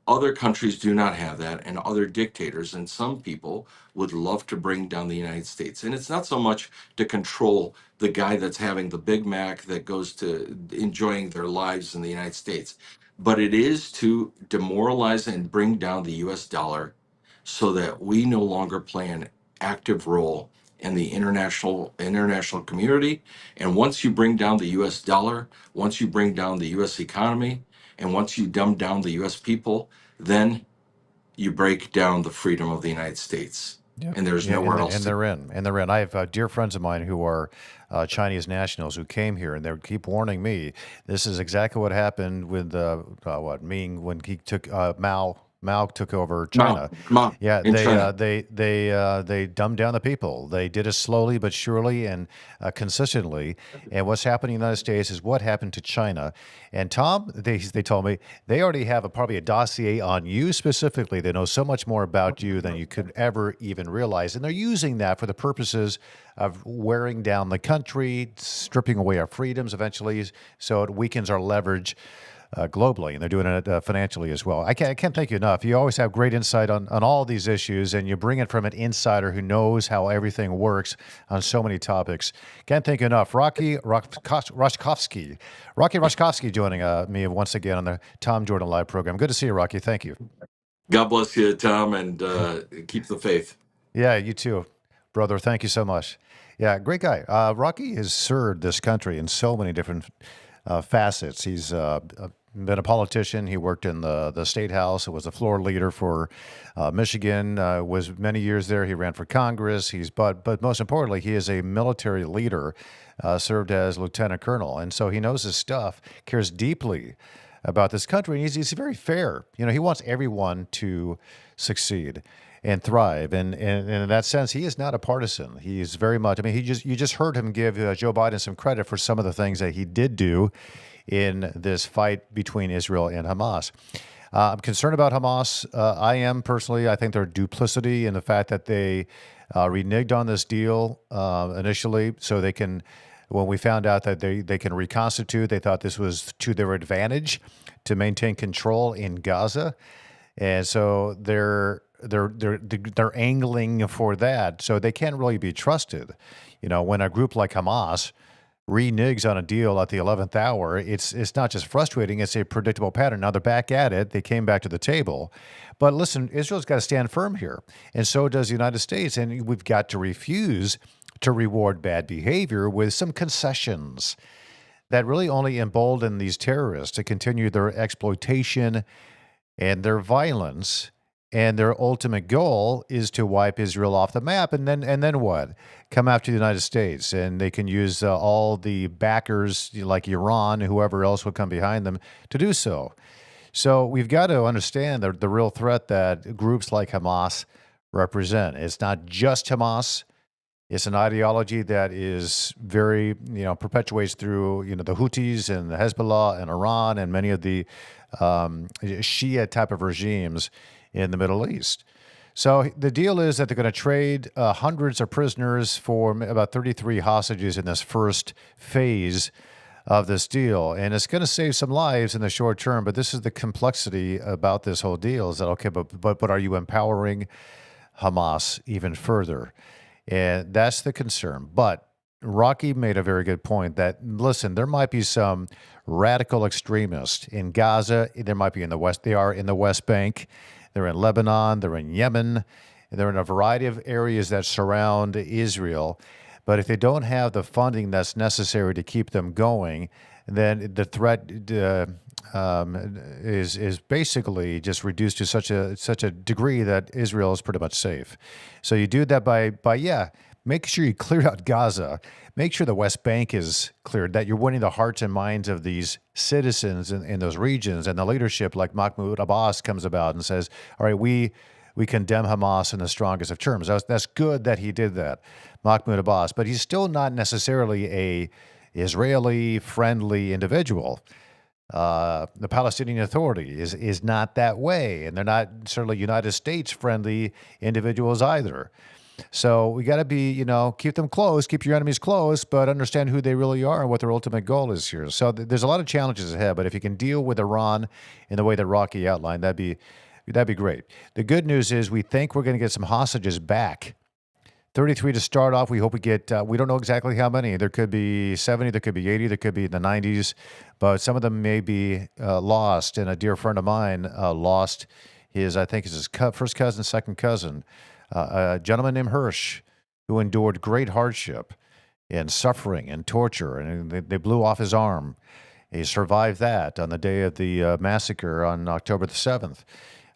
Other countries do not have that, and other dictators and some people would love to bring down the United States. And it's not so much to control the guy that's having the Big Mac that goes to enjoying their lives in the United States, but it is to demoralize and bring down the US dollar so that we no longer play an active role in the international community. And once you bring down the US dollar, once you bring down the US economy, and once you dumb down the US people, then you break down the freedom of the United States. Yep. And there's Yeah, nowhere else and to. they're in, and they're in. I have dear friends of mine who are Chinese nationals who came here, and they keep warning me. This is exactly what happened with Ming when he took Mao. Mao took over Mom, China. mom, Yeah, in China. they dumbed down the people. They did it slowly but surely and consistently. And what's happening in the United States is what happened to China. And Tom, they told me they already have probably a dossier on you specifically. They know so much more about you than you could ever even realize, and they're using that for the purposes of wearing down the country, stripping away our freedoms eventually, so it weakens our leverage globally, and they're doing it financially as well. I can't thank you enough. You always have great insight on all these issues, and you bring it from an insider who knows how everything works on so many topics. Can't thank you enough. Rocky Raczkowski joining me once again on the Tom Jordan Live program. Good to see you, Rocky. Thank you. God bless you, Tom, and keep the faith. Yeah, you too, brother. Thank you so much. Yeah, great guy. Rocky has served this country in so many different facets. He's been a politician. He worked in the state house. Was a floor leader for Michigan. Was many years there. He ran for Congress. But most importantly, he is a military leader. Served as lieutenant colonel, and so he knows his stuff. Cares deeply about this country, and he's very fair. He wants everyone to succeed and thrive. And in that sense, he is not a partisan. He's very much. I mean, you just heard him give Joe Biden some credit for some of the things that he did do in this fight between Israel and Hamas. I'm concerned about Hamas. I am personally. I think their duplicity in the fact that they reneged on this deal initially, so they can. When we found out that they can reconstitute, they thought this was to their advantage to maintain control in Gaza, and so they're angling for that. So they can't really be trusted. When a group like Hamas reneges on a deal at the 11th hour, it's not just frustrating, it's a predictable pattern. Now they're back at it. They came back to the table. But listen, Israel's got to stand firm here, and so does the United States, and we've got to refuse to reward bad behavior with some concessions that really only embolden these terrorists to continue their exploitation and their violence. And their ultimate goal is to wipe Israel off the map, and then what? Come after the United States, and they can use all the backers like Iran, whoever else will come behind them, to do so. So we've got to understand the real threat that groups like Hamas represent. It's not just Hamas. It's an ideology that is very, perpetuates through, the Houthis and the Hezbollah and Iran and many of the Shia type of regimes in the Middle East. So the deal is that they're going to trade hundreds of prisoners for about 33 hostages in this first phase of this deal. And it's going to save some lives in the short term. But this is the complexity about this whole deal is that, okay, but are you empowering Hamas even further? And that's the concern. But Rocky made a very good point that, listen, there might be some radical extremists in Gaza. There might be in the West. They are in the West Bank. They're in Lebanon. They're in Yemen. They're in a variety of areas that surround Israel. But if they don't have the funding that's necessary to keep them going, then the threat is basically just reduced to such a degree that Israel is pretty much safe. So you do that by make sure you clear out Gaza, make sure the West Bank is cleared, that you're winning the hearts and minds of these citizens in those regions, and the leadership like Mahmoud Abbas comes about and says, all right, we condemn Hamas in the strongest of terms. That's good that he did that, Mahmoud Abbas, but he's still not necessarily a Israeli-friendly individual. The Palestinian Authority is not that way, and they're not certainly United States-friendly individuals either. So we got to be, keep them close, keep your enemies close, but understand who they really are and what their ultimate goal is here. So there's a lot of challenges ahead, but if you can deal with Iran in the way that Rocky outlined, that'd be great. The good news is we think we're going to get some hostages back. 33 to start off. We hope we get, we don't know exactly how many. There could be 70, there could be 80, there could be in the 90s, but some of them may be lost. And a dear friend of mine lost his, I think it's his first cousin, second cousin, a gentleman named Hirsch, who endured great hardship and suffering and torture, and they blew off his arm. He survived that on the day of the massacre on October the 7th.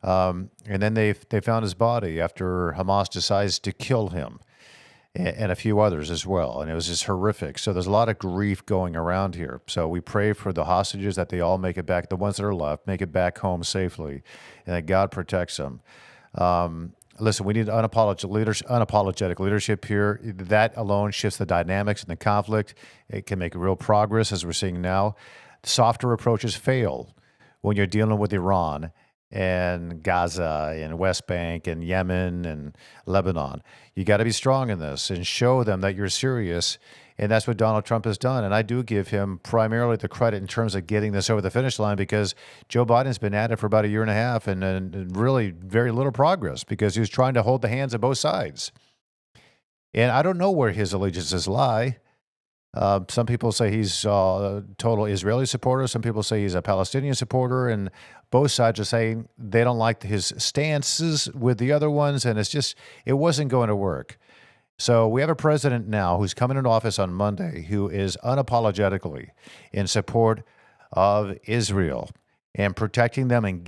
And then they found his body after Hamas decides to kill him, and a few others as well. And it was just horrific. So there's a lot of grief going around here. So we pray for the hostages that they all make it back, the ones that are left, make it back home safely, and that God protects them. Listen, we need unapologetic leadership here. That alone shifts the dynamics in the conflict. It can make real progress, as we're seeing now. Softer approaches fail when you're dealing with Iran and Gaza and West Bank and Yemen and Lebanon. You got to be strong in this and show them that you're serious. And that's what Donald Trump has done. And I do give him primarily the credit in terms of getting this over the finish line, because Joe Biden's been at it for about a year and a half and really very little progress, because he was trying to hold the hands of both sides. And I don't know where his allegiances lie. Some people say he's a total Israeli supporter. Some people say he's a Palestinian supporter. And both sides are saying they don't like his stances with the other ones. And it wasn't going to work. So we have a president now who's coming into office on Monday who is unapologetically in support of Israel and protecting them and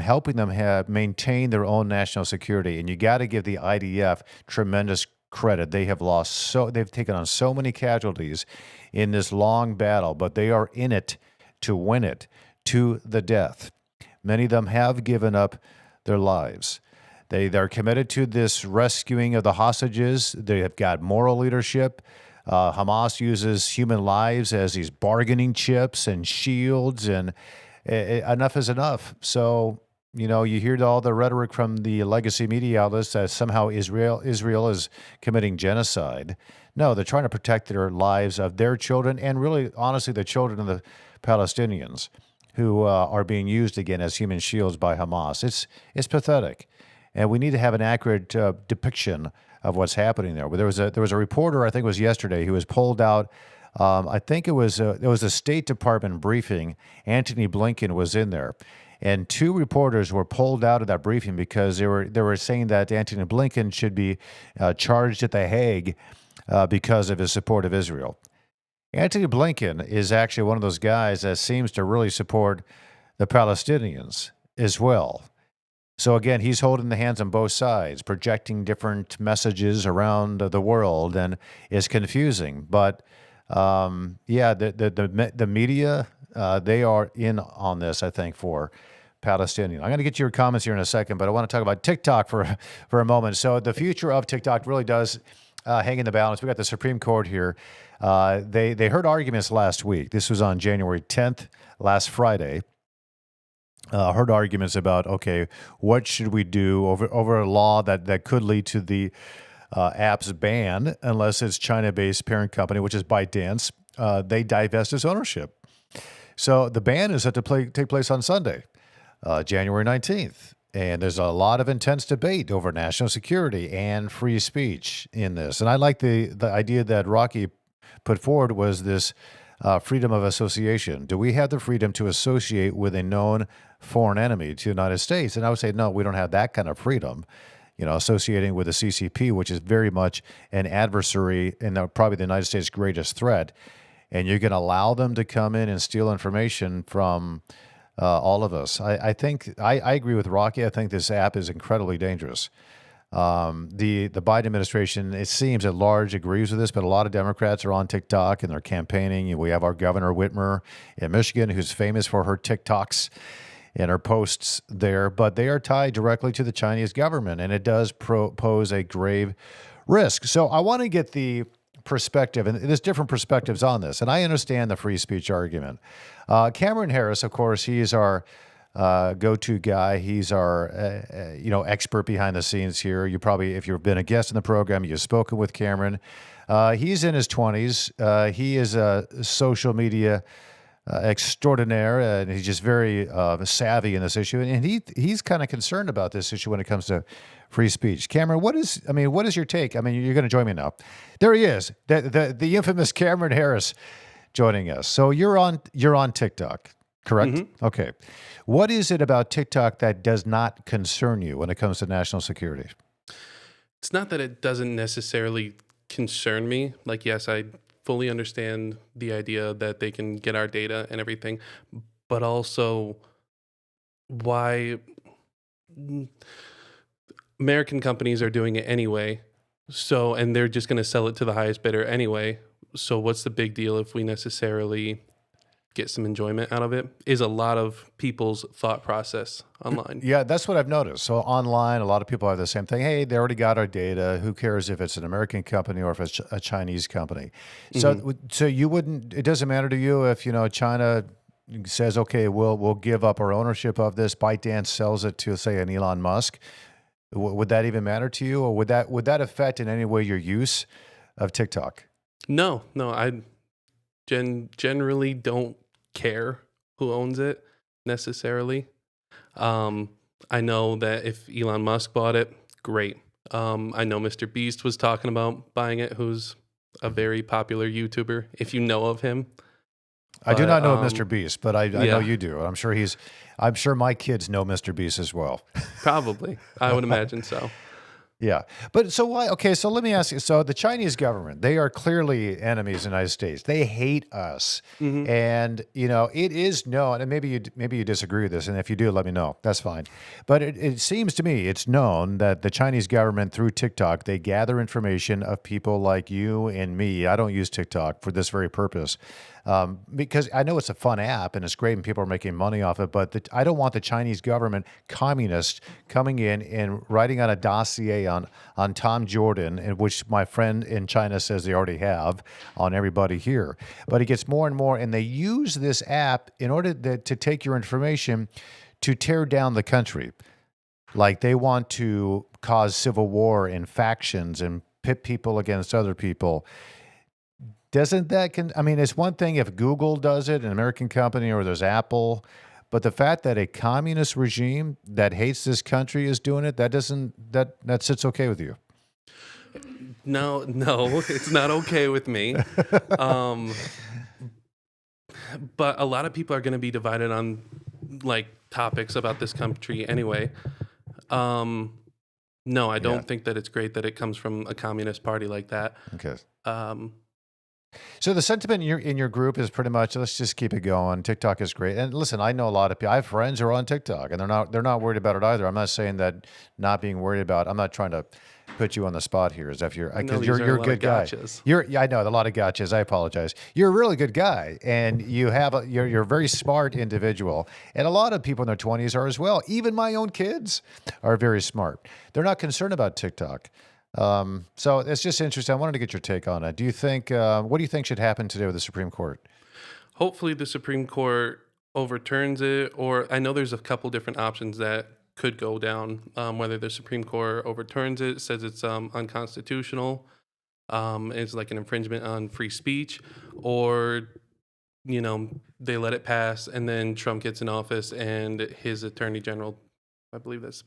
helping them maintain their own national security. And you got to give the IDF tremendous credit. They've taken on so many casualties in this long battle, but they are in it to win it to the death. Many of them have given up their lives. They're committed to this rescuing of the hostages. They have got moral leadership. Hamas uses human lives as these bargaining chips and shields, and enough is enough. So, you hear all the rhetoric from the legacy media outlets that somehow Israel is committing genocide. No, they're trying to protect their lives of their children and really, honestly, the children of the Palestinians who are being used again as human shields by Hamas. It's pathetic. And we need to have an accurate depiction of what's happening there. But there was a reporter, I think it was yesterday, who was pulled out. I think it was a State Department briefing. Antony Blinken was in there, and two reporters were pulled out of that briefing because they were saying that Antony Blinken should be charged at The Hague because of his support of Israel. Antony Blinken is actually one of those guys that seems to really support the Palestinians as well. So again, he's holding the hands on both sides, projecting different messages around the world, and it's confusing. But the media, they are in on this, I think, for Palestinian. I'm going to get to your comments here in a second, but I want to talk about TikTok for a moment. So the future of TikTok really does hang in the balance. We got the Supreme Court here. They heard arguments last week. This was on January 10th, last Friday. Heard arguments about, okay, what should we do over a law that could lead to the app's ban unless it's China-based parent company, which is ByteDance. They divest its ownership. So the ban is set to take place on Sunday, January 19th. And there's a lot of intense debate over national security and free speech in this. And I like the idea that Rocky put forward was this freedom of association. Do we have the freedom to associate with a known foreign enemy to the United States? And I would say, no, we don't have that kind of freedom. Associating with the CCP, which is very much an adversary and probably the United States' greatest threat. And you're going to allow them to come in and steal information from all of us. I think I agree with Rocky. I think this app is incredibly dangerous. The Biden administration, it seems at large, agrees with this, but a lot of Democrats are on TikTok and they're campaigning. We have our Governor Whitmer in Michigan, who's famous for her TikToks and her posts there, but they are tied directly to the Chinese government, and it does pose a grave risk. So I want to get the perspective, and there's different perspectives on this, and I understand the free speech argument. Cameron Harris, of course, he's our go-to guy. He's our, expert behind the scenes here. You probably, if you've been a guest in the program, you've spoken with Cameron. He's in his 20s. He is a social media extraordinaire, and he's just very savvy in this issue. And he's kind of concerned about this issue when it comes to free speech. Cameron, what is your take? I mean, you're going to join me now. There he is, the infamous Cameron Harris joining us. So you're on TikTok, correct? Mm-hmm. Okay. What is it about TikTok that does not concern you when it comes to national security? It's not that it doesn't necessarily concern me. Like, yes, I fully understand the idea that they can get our data and everything, but also why American companies are doing it anyway. So, and they're just going to sell it to the highest bidder anyway. So what's the big deal if we necessarily get some enjoyment out of it, is a lot of people's thought process online. Yeah, that's what I've noticed. So online, a lot of people have the same thing. Hey, they already got our data. Who cares if it's an American company or if it's a Chinese company? So, so you wouldn't, it doesn't matter to you if, China says, okay, we'll give up our ownership of this. ByteDance sells it to, say, an Elon Musk. Would that even matter to you? Or would that affect in any way your use of TikTok? No, I generally don't care who owns it necessarily. I know that if Elon Musk bought it, great. I know Mr. Beast was talking about buying it, who's a very popular YouTuber, if you know of him. I do not know of Mr. Beast, but I know you do. I'm sure my kids know Mr. Beast as well. Probably. I would imagine so. Yeah. But so why? Okay. So let me ask you. So the Chinese government, they are clearly enemies of the United States. They hate us. Mm-hmm. And, it is known, and maybe you disagree with this. And if you do, let me know. That's fine. But it seems to me it's known that the Chinese government, through TikTok, they gather information of people like you and me. I don't use TikTok for this very purpose. Because I know it's a fun app and it's great and people are making money off it, but I don't want the Chinese government, communists, coming in and writing on a dossier on Tom Jordan, in which my friend in China says they already have on everybody here. But it gets more and more, and they use this app in order to take your information to tear down the country. Like they want to cause civil war and factions and pit people against other people. Doesn't that, it's one thing if Google does it, an American company, or there's Apple, but the fact that a communist regime that hates this country is doing it, that sits okay with you? No, it's not okay with me. But a lot of people are going to be divided on topics about this country anyway. No, I don't think that it's great that it comes from a communist party like that. Okay. So the sentiment in your group is pretty much, let's just keep it going. TikTok is great. And listen, I know a lot of people. I have friends who are on TikTok, and they're not worried about it either. I'm not saying that not being worried about. I'm not trying to put you on the spot here, as if you're a good guy. I know a lot of gotchas. I apologize. You're a really good guy, and you're a very smart individual. And a lot of people in their 20s are as well. Even my own kids are very smart. They're not concerned about TikTok. So it's just interesting. I wanted to get your take on it. Do you think, what do you think should happen today with the Supreme Court? Hopefully the Supreme Court overturns it, or I know there's a couple different options that could go down. Whether the Supreme Court overturns it, says it's unconstitutional, it's like an infringement on free speech, or, they let it pass and then Trump gets in office and his attorney general, I believe that's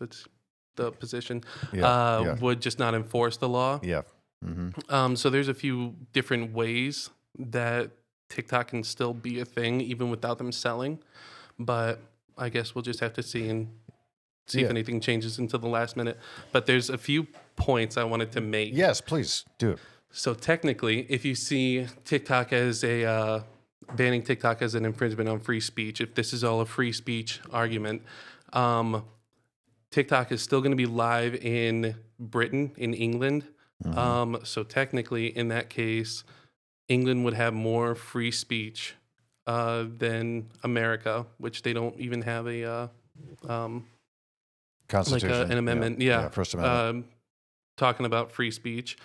the position, would just not enforce the law. Yeah. Mm-hmm. So there's a few different ways that TikTok can still be a thing even without them selling. But I guess we'll just have to see if anything changes until the last minute. But there's a few points I wanted to make. Yes, please do. So technically, if you see TikTok as banning TikTok as an infringement on free speech, if this is all a free speech argument, TikTok is still going to be live in Britain in England. So technically, in that case, England would have more free speech than America, which they don't even have a Constitution. an amendment. Yeah, First Amendment. Talking about free speech,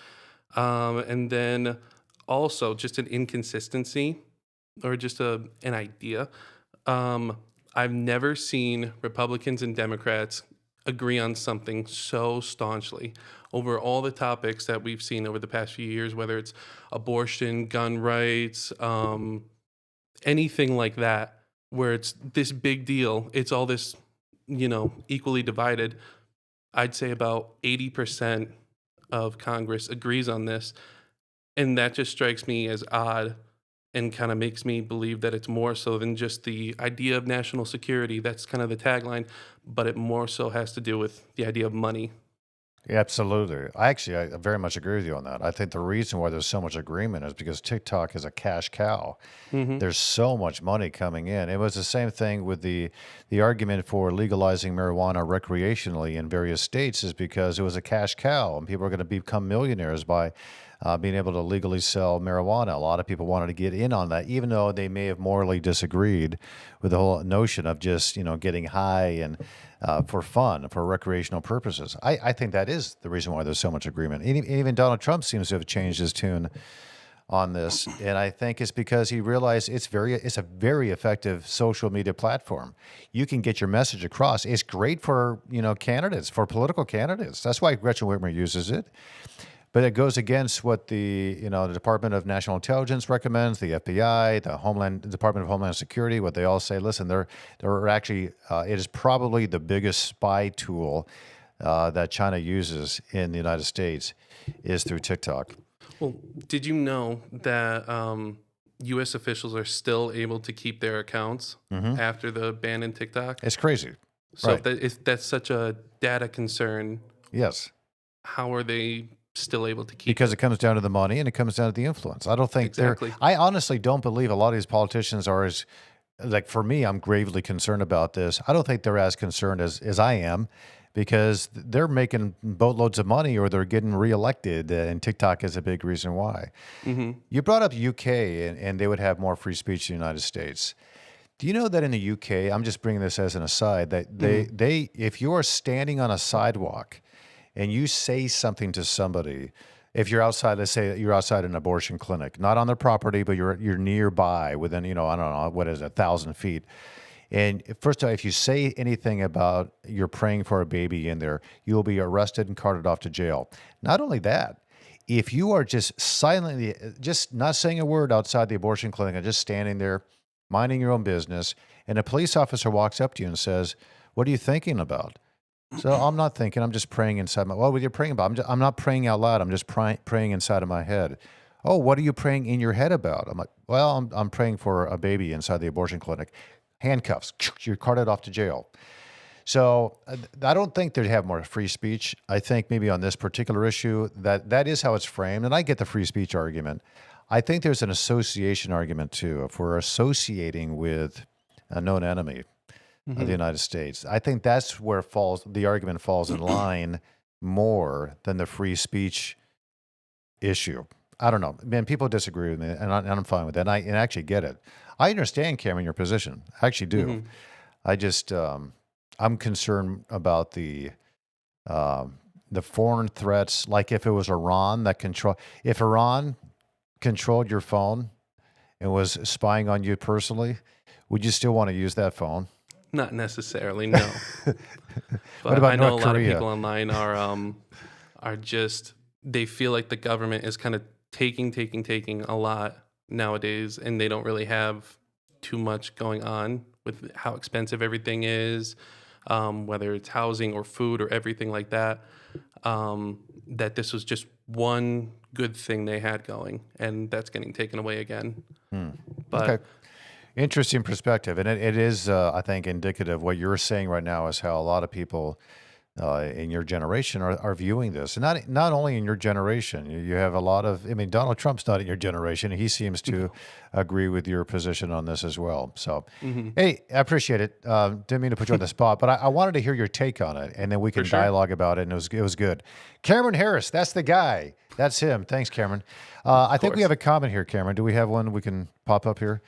and then also just an inconsistency or just an idea. I've never seen Republicans and Democrats agree on something so staunchly over all the topics that we've seen over the past few years, whether it's abortion, gun rights, anything like that, where it's this big deal. It's all this, equally divided. I'd say about 80% of Congress agrees on this. And that just strikes me as odd and kind of makes me believe that it's more so than just the idea of national security. That's kind of the tagline, but it more so has to do with the idea of money. Yeah, absolutely. I very much agree with you on that. I think the reason why there's so much agreement is because TikTok is a cash cow. There's so much money coming in. It was the same thing with the argument for legalizing marijuana recreationally in various states is because it was a cash cow and people are going to become millionaires by being able to legally sell marijuana. A lot of people wanted to get in on that, even though they may have morally disagreed with the whole notion of just, getting high and for fun, for recreational purposes. I think that is the reason why there's so much agreement. Even Donald Trump seems to have changed his tune on this, and I think it's because he realized it's a very effective social media platform. You can get your message across. It's great for candidates, for political candidates. That's why Gretchen Whitmer uses it. But it goes against what the Department of National Intelligence recommends, the FBI, the Department of Homeland Security. What they all say, listen, they're actually it is probably the biggest spy tool that China uses in the United States is through TikTok. Well, did you know that U.S. officials are still able to keep their accounts after the ban in TikTok? It's crazy. So Right. if that's such a data concern, Yes. how are they still able to keep Because it comes down to the money and it comes down to the influence. I don't think Exactly. I honestly don't believe a lot of these politicians are as, like for me, I'm gravely concerned about this. I don't think they're as concerned as I am because they're making boatloads of money or they're getting reelected, and TikTok is a big reason why. You brought up UK and they would have more free speech in the United States. Do you know that in the UK, I'm just bringing this as an aside, that they if you are standing on a sidewalk and you say something to somebody, if you're outside, let's say you're outside an abortion clinic, not on their property, but you're nearby within, I don't know, what is it, 1,000 feet. And first of all, if you say anything about you're praying for a baby in there, you'll be arrested and carted off to jail. Not only that, if you are just silently, just not saying a word outside the abortion clinic and just standing there, minding your own business, and a police officer walks up to you and says, "What are you thinking about?" So I'm not thinking. I'm just praying inside my. Well, what are you praying about? I'm not praying out loud. I'm just praying inside of my head. Oh, what are you praying in your head about? I'm like, well, I'm praying for a baby inside the abortion clinic. Handcuffs. You're carted off to jail. So I don't think they'd have more free speech. I think maybe on this particular issue that is how it's framed, and I get the free speech argument. I think there's an association argument too. If we're associating with a known enemy of the United States, I think that's where the argument falls in line more than the free speech issue. I don't know, man. People disagree with me, and I'm fine with that. And I actually get it. I understand, Cameron, your position. I actually do. I just I'm concerned about the foreign threats. Like if it was Iran if Iran controlled your phone and was spying on you personally, would you still want to use that phone? Not necessarily, no. What But about I know North a lot of Korea? people online are just they feel like the government is kind of taking a lot nowadays, and they don't really have too much going on with how expensive everything is, whether it's housing or food or everything like that. That this was just one good thing they had going, and that's getting taken away again. But Okay. Interesting perspective. And it is, I think, indicative. What you're saying right now is how a lot of people in your generation are viewing this. And not only in your generation, you have a lot of, I mean, Donald Trump's not in your generation. He seems to agree with your position on this as well. So, hey, I appreciate it. Didn't mean to put you on the spot, but I wanted to hear your take on it, and then we can sure. dialogue about it, and it was good. Cameron Harris, that's the guy. That's him. Thanks, Cameron. I think we have a comment here, Cameron. Do we have one we can pop up here?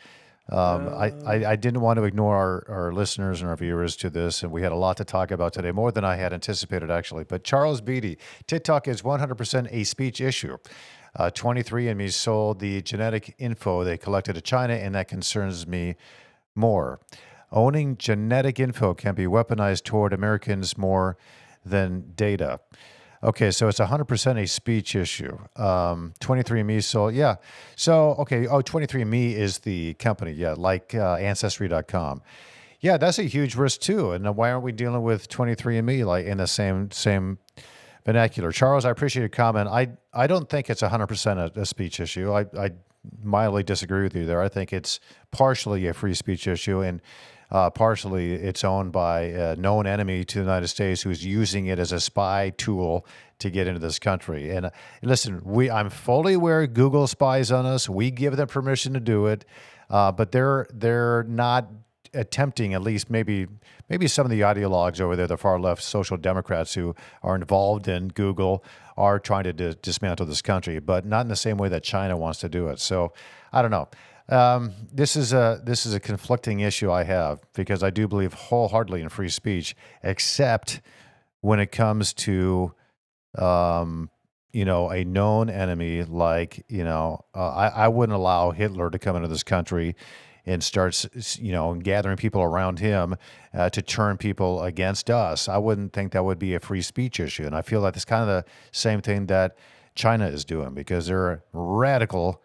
I didn't want to ignore our listeners and our viewers to this, and we had a lot to talk about today, more than I had anticipated, actually. But Charles Beatty, TikTok is 100% a speech issue. 23andMe sold the genetic info they collected to China, and that concerns me more. Owning genetic info can be weaponized toward Americans more than data. Okay, so it's 100% a speech issue. 23andMe sold, yeah. So, okay, 23andMe is the company, yeah, like Ancestry.com. Yeah, that's a huge risk too. And why aren't we dealing with 23andMe like in the same vernacular? Charles, I appreciate your comment. I don't think it's 100% a speech issue. I mildly disagree with you there. I think it's partially a free speech issue, and partially it's owned by a known enemy to the United States who's using it as a spy tool to get into this country. And listen, I'm fully aware Google spies on us. We give them permission to do it, but they're not attempting, at least maybe some of the ideologues over there, the far left social democrats who are involved in Google, are trying to dismantle this country, but not in the same way that China wants to do it. So I don't know. This is a conflicting issue I have, because I do believe wholeheartedly in free speech, except when it comes to a known enemy like I wouldn't allow Hitler to come into this country and starts gathering people around him to turn people against us. I wouldn't think that would be a free speech issue, and I feel like it's kind of the same thing that China is doing, because they're radical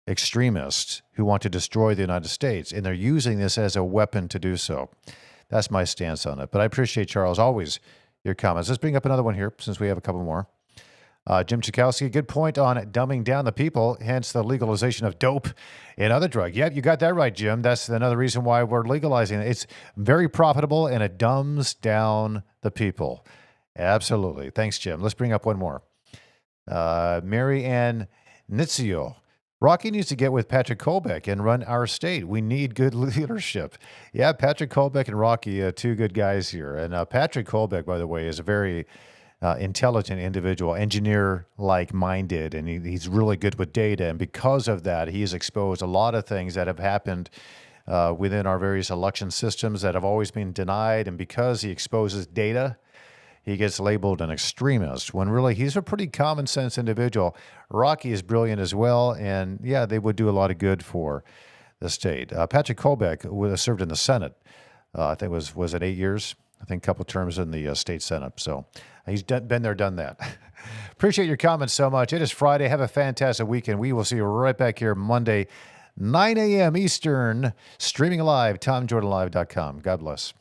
extremists who want to destroy the United States, and they're using this as a weapon to do so. That's my stance on it. But I appreciate, Charles, always your comments. Let's bring up another one here, since we have a couple more. Jim Chakowski, good point on dumbing down the people, hence the legalization of dope and other drugs. Yep, you got that right, Jim. That's another reason why we're legalizing it. It's very profitable, and it dumbs down the people. Absolutely. Thanks, Jim. Let's bring up one more. Mary Ann Nitzio. Rocky needs to get with Patrick Colbeck and run our state. We need good leadership. Yeah, Patrick Colbeck and Rocky, two good guys here. And Patrick Colbeck, by the way, is a very intelligent individual, engineer-like minded, and he's really good with data. And because of that, he's exposed a lot of things that have happened within our various election systems that have always been denied. And because he exposes data, he gets labeled an extremist, when really he's a pretty common sense individual. Rocky is brilliant as well, and yeah, they would do a lot of good for the state. Patrick Colbeck would have served in the Senate. I think was it 8 years? I think a couple terms in the state Senate. So he's been there, done that. Appreciate your comments so much. It is Friday. Have a fantastic weekend. We will see you right back here Monday, 9 a.m. Eastern, streaming live, TomJordanLive.com. God bless.